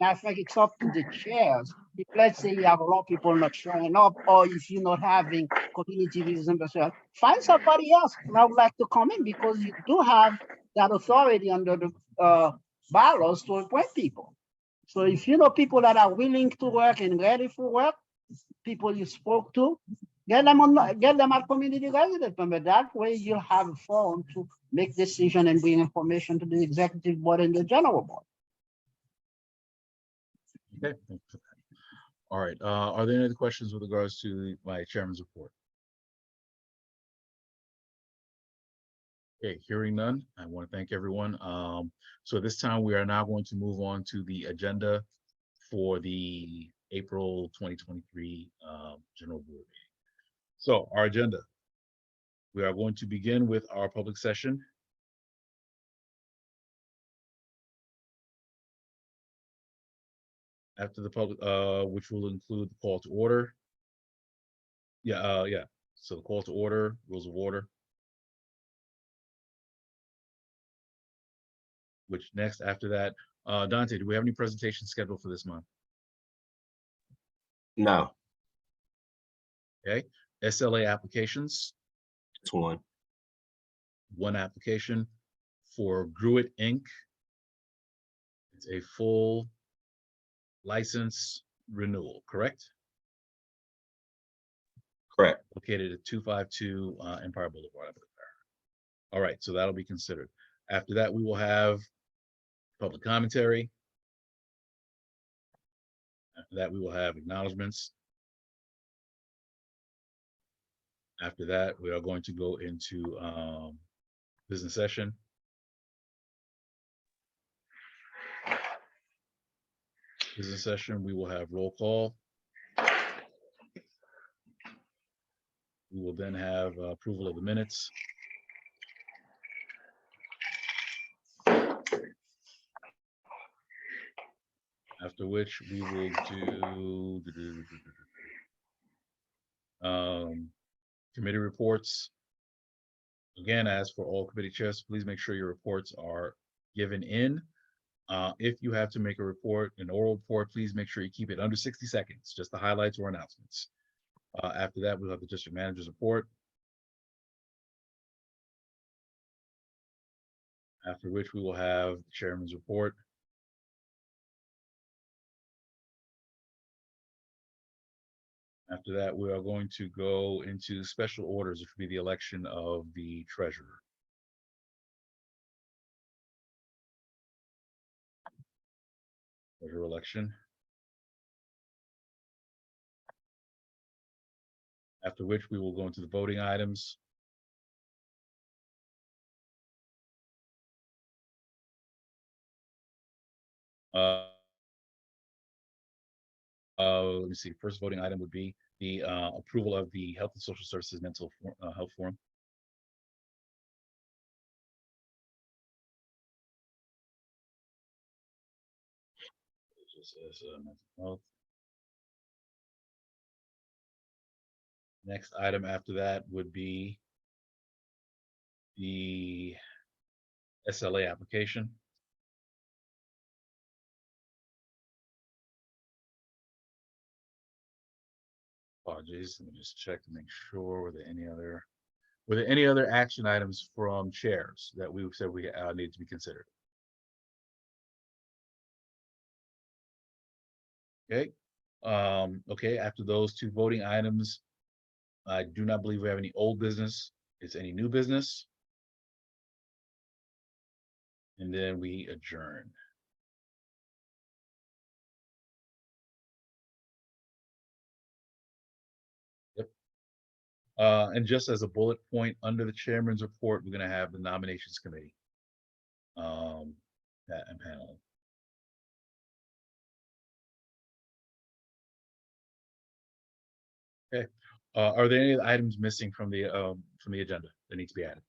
I think it's up to the chairs. If let's say you have a lot of people not showing up, or if you're not having community members, find somebody else that would like to come in, because you do have that authority under the bylaws to appoint people. So if you know people that are willing to work and ready for work, people you spoke to, get them at community resident member. That way you'll have a forum to make decision and bring information to the executive board and the general board.
Okay. Thank you for that. All right. Are there any other questions with regards to my chairman's report? Okay, hearing none, I want to thank everyone. So this time we are now going to move on to the agenda for the April 2023 general board meeting. So our agenda, we are going to begin with our public session. After the public, which will include the call to order. Yeah. So the call to order, rules of order. Which next after that, Dante, do we have any presentations scheduled for this month?
No,
Okay, SLA applications,
it's one.
one application for Gruit Inc. It's a full license renewal, correct?
Correct.
Located at 252 Empire Boulevard. I believe. All right, so that'll be considered. After that, we will have public commentary. After that, we will have acknowledgements. After that, we are going to go into business session. Business session, we will have roll call. We will then have approval of the minutes. After which we will do committee reports. Again, as for all committee chairs, please make sure your reports are given in. If you have to make a report, an oral report, please make sure you keep it under 60 seconds, just the highlights or announcements. After that, we'll have the district manager's report. After which we will have the chairman's report. After that, we are going to go into special orders, which will be the election of the treasurer. Treasurer election. After which we will go into the voting items. Let me see, first voting item would be the approval of the Health and Social Services Mental Health Forum. Mental health. Next item after that would be the SLA application. Apologies, let me just check to make sure. Were there any other action items from chairs that we said we need to be considered? Okay. Okay, after those two voting items, I do not believe we have any old business. Is any new business? And then we adjourn. Yep. And just as a bullet point under the chairman's report, we're going to have the nominations committee. And panel. Okay. Are there any items missing from the agenda that need to be added?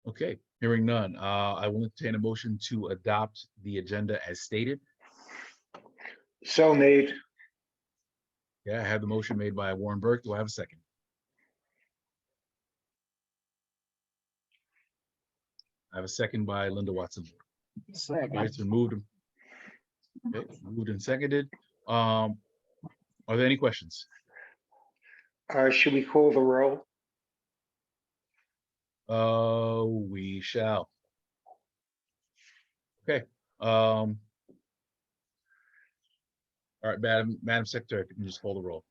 Okay, hearing none. I will entertain a motion to adopt the agenda as stated.
So made.
Yeah, I have the motion made by Warren Burke. Do I have a second? I have a second by Linda Watson. All right, so moved. Okay, moved and seconded. Are there any questions?
Should we call the roll?
We shall. Okay. All right, Madam Secretary, if you can just call the roll.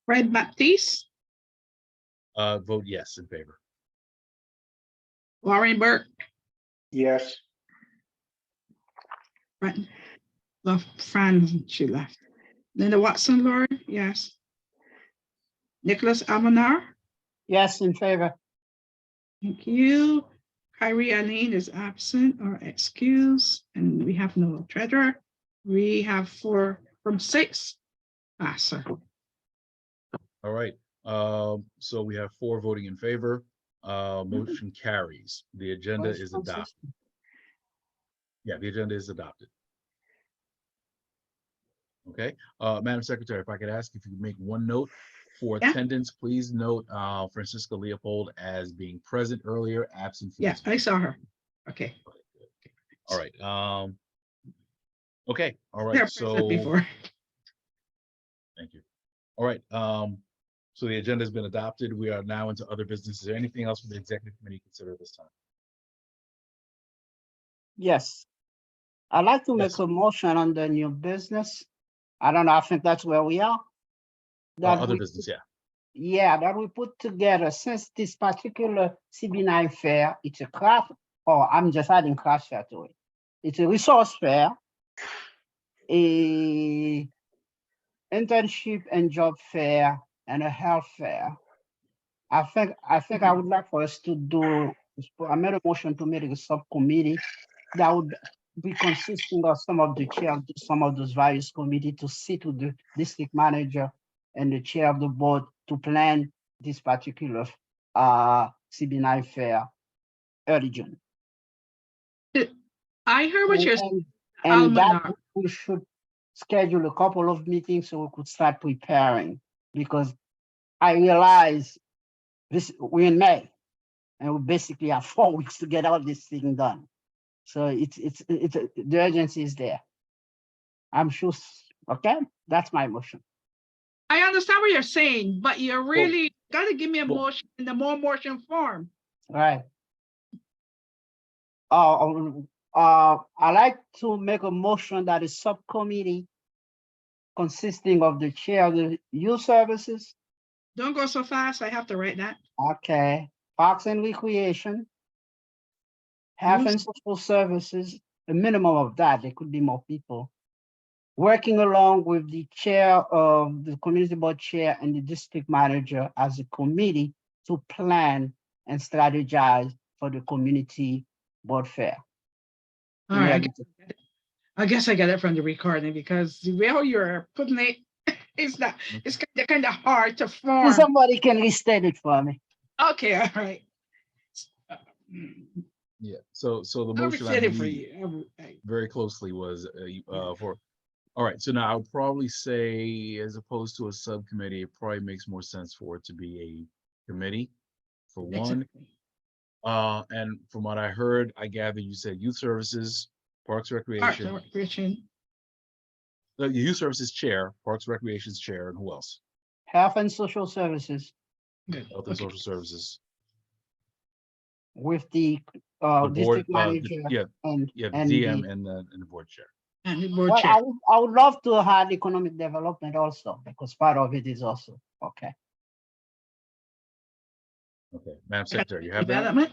Fred Baptiste,
Vote yes in favor.
Warren Burke,
Yes.
she left. Linda Watson, Lord, yes. Nicholas Almanar,
Yes, in favor.
thank you. Kyrie Aline is absent or excused, and we have no treasurer. We have 4 from 6. Sir.
All right, so we have 4 voting in favor. Motion carries. The agenda is adopted. Yeah, the agenda is adopted. Okay, Madam Secretary, if I could ask if you could make one note for
Yeah.
attendance, please note Francisca Leopold as being present earlier, absent. For
Yes,
this
I saw her. Okay.
All right. Okay. All
They're
right.
present
So
before.
thank you. All right. So the agenda has been adopted. We are now into other business. Is there anything else for the executive committee to consider at this time?
Yes. I'd like to make
Yes.
a motion on the new business. I don't know, I think that's where we are. That
Other
we-
business, yeah.
Yeah, that we put together since this particular CB9 fair, it's a craft, or I'm just adding craft fair to it. It's a resource fair, a internship and job fair, and a health fair. I think I would like for us to do I made a motion to make a subcommittee that would be consisting of some of the chair of some of those various committee to sit with the district manager and the chair of the board to plan this particular CB9 fair early June.
I heard what you're saying.
And that
Almanar.
we should schedule a couple of meetings so we could start preparing, because I realize we're in May and we basically have 4 weeks to get all this thing done. So the urgency is there. I'm sure, okay, that's my motion.
I understand what you're saying, but you really gotta give me a
well-
motion in the more motion form.
Right. I like to make a motion that a subcommittee consisting of the chair of the youth services,
Don't go so fast. I have to write that.
okay, Parks and Recreation, Health
Youth-
and Social Services, a minimum of that, there could be more people. Working along with the chair of the community board chair and the district manager as a committee to plan and strategize for the community board fair.
All right. I guess I get it from the recording because the way how you're putting it, it's kind of hard to form.
Somebody can restate it for me.
Okay, all right.
Yeah, so the
I'll
motion I
restate it for
believe
you.
very closely was all right, so now I would probably say, as opposed to a subcommittee, it probably makes more sense for it to be a committee, for one.
Exactly.
And from what I heard, I gather you said youth services, Parks
Parks and
Recreation,
Recreation.
the youth services chair, Parks Recreation's chair, and who else?
Health and Social Services
Good.
Health and
Okay.
Social Services.
with the
The board,
district manager
yeah,
and.
yeah, the
and
DM
the-
and the board chair.
And the board
Well,
chair.
I would love to have economic development also, because part of it is also, okay.
Okay, Madam Secretary, you have that?
Development,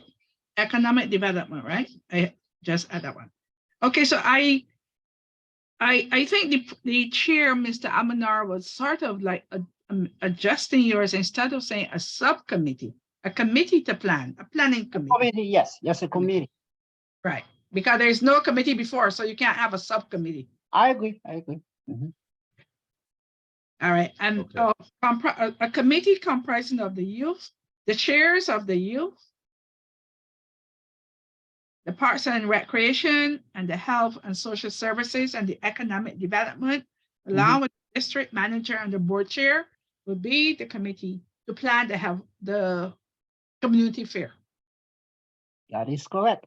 economic development, right? I just add that one. Okay, so I think the chair, Mr. Amanar, was sort of like adjusting yours instead of saying a subcommittee, a committee to plan, a planning committee,
Committee, yes, a committee.
right? Because there is no committee before, so you can't have a subcommittee.
I agree. Mhm.
All right, and
Okay.
a committee comprising of the youth, the chairs of the youth, the Parks and Recreation, and the Health and Social Services, and the Economic Development, along with the district manager and the board chair, would be the committee to plan to have the community fair.
That is correct.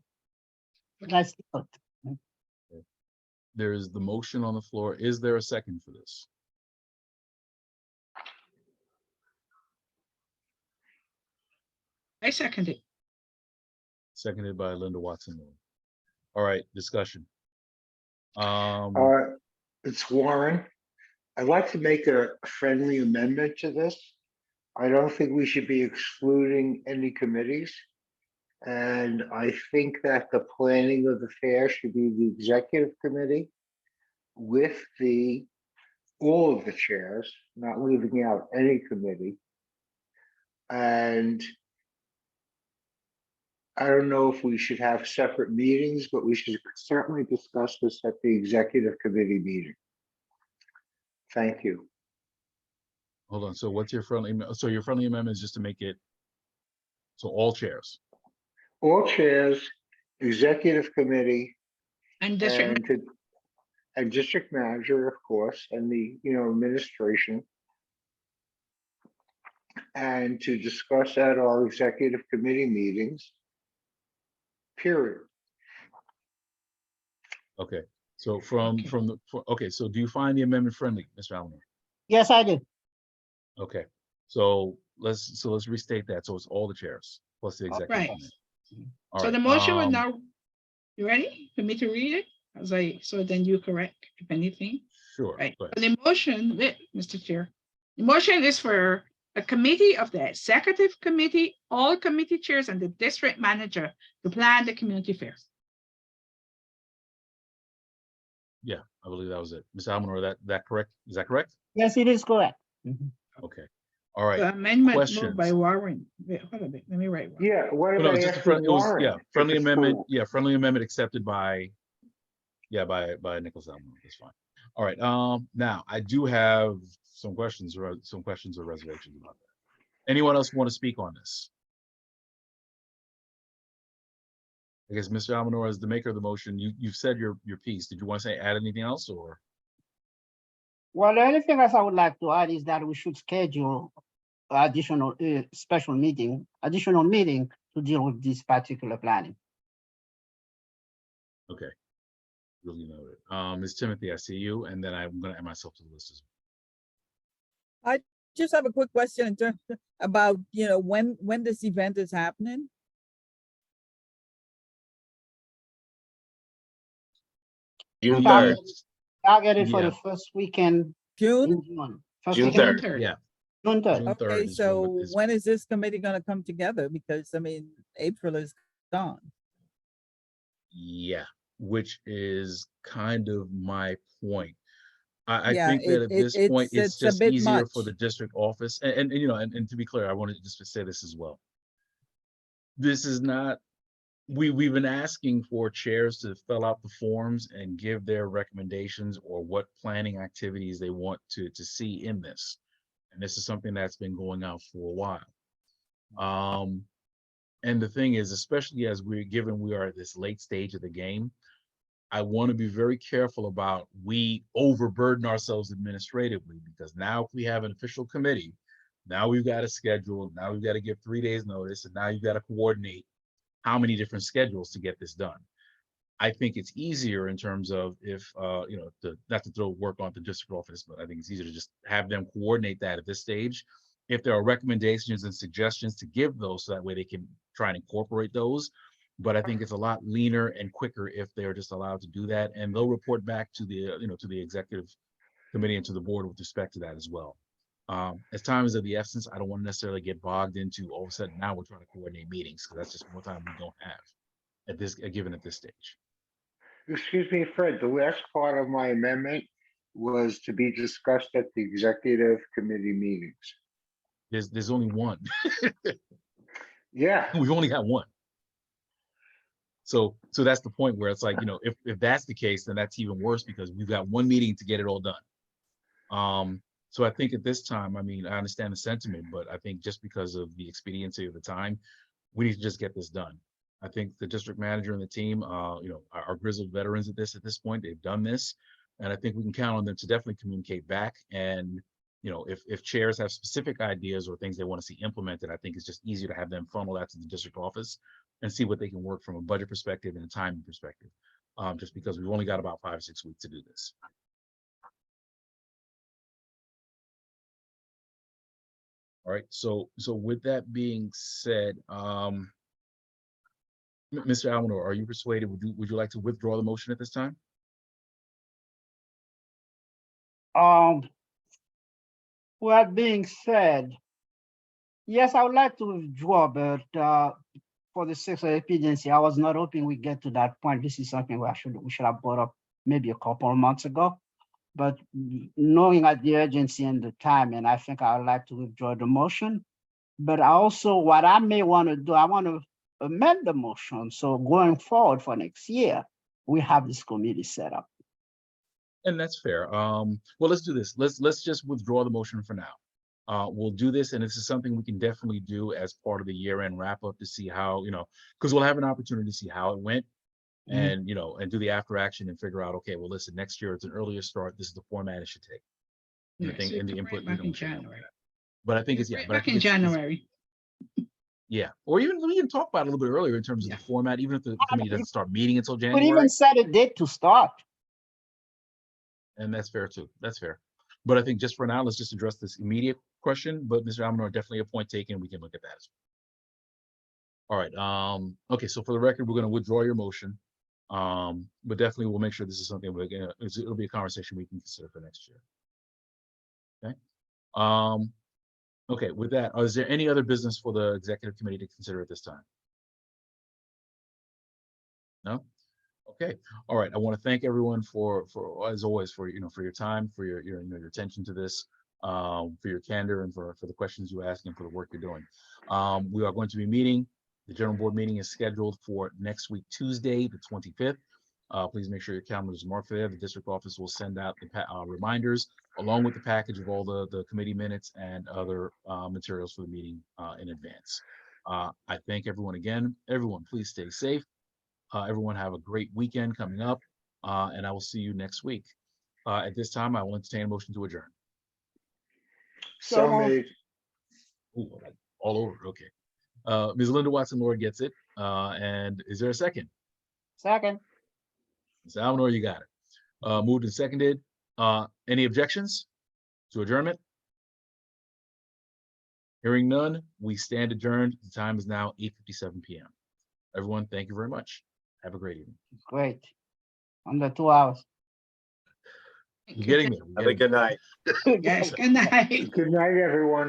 That's good.
There is the motion on the floor. Is there a second for this?
I second it.
Seconded by Linda Watson. All right, discussion.
It's Warren. I'd like to make a friendly amendment to this. I don't think we should be excluding any committees. And I think that the planning of the fair should be the executive committee with all of the chairs, not leaving out any committee. And I don't know if we should have separate meetings, but we should certainly discuss this at the executive committee meeting. Thank you.
Hold on, so what's your friendly, so your friendly amendment is just to make it, so all chairs?
All chairs, executive committee,
And district,
and district manager, of course, and the, administration. And to discuss at our executive committee meetings, period.
Okay, so okay, so do you find the amendment friendly, Mr. Allen?
Yes, I did.
Okay, so let's restate that. So it's all the chairs plus the executive.
Right.
committee. All
so
right,
the motion would now, you ready for me to read it? So then you correct if anything.
Sure.
Right,
go
so
ahead.
the motion, Mr. Chair, the motion is for a committee of the executive committee, all committee chairs, and the district manager to plan the community fairs.
Yeah, I believe that was it. Ms. Almanor, that correct? Is that correct?
Yes, it is correct. Mhm.
Okay. All right.
The amendment moved
questions?
by Warren. Wait, hold a bit, let me write. Warren.
Yeah, what
No,
about
it's just a
after
friend, it was,
Warren?
yeah,
If
friendly
it's
amendment,
full?
yeah, friendly amendment accepted by, yeah, by Nicholas Allen, that's fine. All right, now, I do have some questions or reservations about that. Anyone else want to speak on this? I guess Mr. Almanor, as the maker of the motion, you've said your piece. Did you want to say, add anything else, or?
Well, the only thing else I would like to add is that we should schedule additional additional meeting to deal with this particular planning.
Okay. Really noted. Ms. Timothy, I see you, and then I'm gonna add myself to the list as well.
Just have a quick question in terms about, when this event is happening.
June
The-
3rd.
Targeted for
Yeah.
the first weekend
June?
in June. First
June
weekend in
3rd.
Yeah,
June 3rd.
June 3rd
Okay,
is
so
is-
when is this committee gonna come together? Because, April is gone.
Yeah, which is kind of my point. I
Yeah,
think that at this point, it's
it's a
just
bit
easier for
much.
the district office, and and to be clear, I wanted just to say this as well. This is not, we've been asking for chairs to fill out the forms and give their recommendations or what planning activities they want to see in this. And this is something that's been going on for a while. And the thing is, especially as we are at this late stage of the game, I want to be very careful about we overburden ourselves administratively, because now if we have an official committee, now we've got to schedule, now we've got to give 3 days notice, and now you've got to coordinate how many different schedules to get this done. I think it's easier in terms of if, not to throw work on the district office, but I think it's easier to just have them coordinate that at this stage. If there are recommendations and suggestions, to give those, so that way they can try and incorporate those. But I think it's a lot leaner and quicker if they're just allowed to do that, and they'll report back to the, to the executive committee and to the board with respect to that as well. As time is of the essence, I don't want to necessarily get bogged into all of a sudden now we're trying to coordinate meetings, because that's just more time we don't have at this, given at this stage.
Excuse me, Fred, the last part of my amendment was to be discussed at the executive committee meetings.
There's only one.
Yeah,
We've only got one. So that's the point where it's like, if that's the case, then that's even worse, because we've got one meeting to get it all done. So I think at this time, I understand the sentiment, but I think just because of the expediency of the time, we need to just get this done. I think the district manager and the team, are grizzled veterans at this point. They've done this, and I think we can count on them to definitely communicate back. And if chairs have specific ideas or things they want to see implemented, I think it's just easier to have them funnel that to the district office and see what they can work from a budget perspective and a timing perspective. Just because we've only got about 5 or 6 weeks to do this. All right, so with that being said, Mr. Almanor, are you persuaded? Would you like to withdraw the motion at this time?
With that being said, yes, I would like to withdraw, but for the sake of expediency, I was not hoping we get to that point. This is something we should have brought up maybe a couple of months ago. But knowing at the urgency and the time, and I think I would like to withdraw the motion. But also what I may want to do, I want to amend the motion. So going forward for next year, we have this committee set up.
And that's fair. Well, let's do this. Let's just withdraw the motion for now. We'll do this, and this is something we can definitely do as part of the year-end wrap-up to see how, because we'll have an opportunity to see how it went, and and do the after action and figure out, okay, well, listen, next year it's an earlier start. This is the format it should take. And
Yeah, so you
and the
can bring
input.
it back in January.
But I think it's
Bring it
but I
back
think
in
it's-
January.
Yeah, or even we can talk about it a little bit earlier in terms of the format, even if the committee doesn't start meeting until
Could
January.
even set a date to start.
And that's fair too. That's fair. But I think just for now, let's just address this immediate question. But Mr. Almanor, definitely a point taken. We can look at that as well. All right. Okay. So for the record, we're going to withdraw your motion. But definitely we'll make sure this is something it'll be a conversation we can consider for next year. Okay. Okay. With that, is there any other business for the executive committee to consider at this time? No? Okay. All right. I want to thank everyone for as always, for your time, for your attention to this. for your candor and for the questions you ask and for the work you're doing. We are going to be meeting. The general board meeting is scheduled for next week, Tuesday, the 25th. Please make sure your calendar is marked there. The district office will send out the reminders along with the package of all the committee minutes and other materials for the meeting in advance. I thank everyone again. Everyone, please stay safe. Everyone have a great weekend coming up, and I will see you next week. At this time, I will entertain a motion to adjourn.
So made.
Ooh, all over, okay. Ms. Linda Watson Lord gets it. And is there a second?
Second.
Ms. Almanor, you got it. Moved and seconded. Any objections to adjournment? Hearing none, we stand adjourned. The time is now 8:57 p.m. Everyone, thank you very much. Have a great evening.
Great. Under 2 hours.
You're getting there.
Have a good night.
Yes, good night.
Good night, everyone.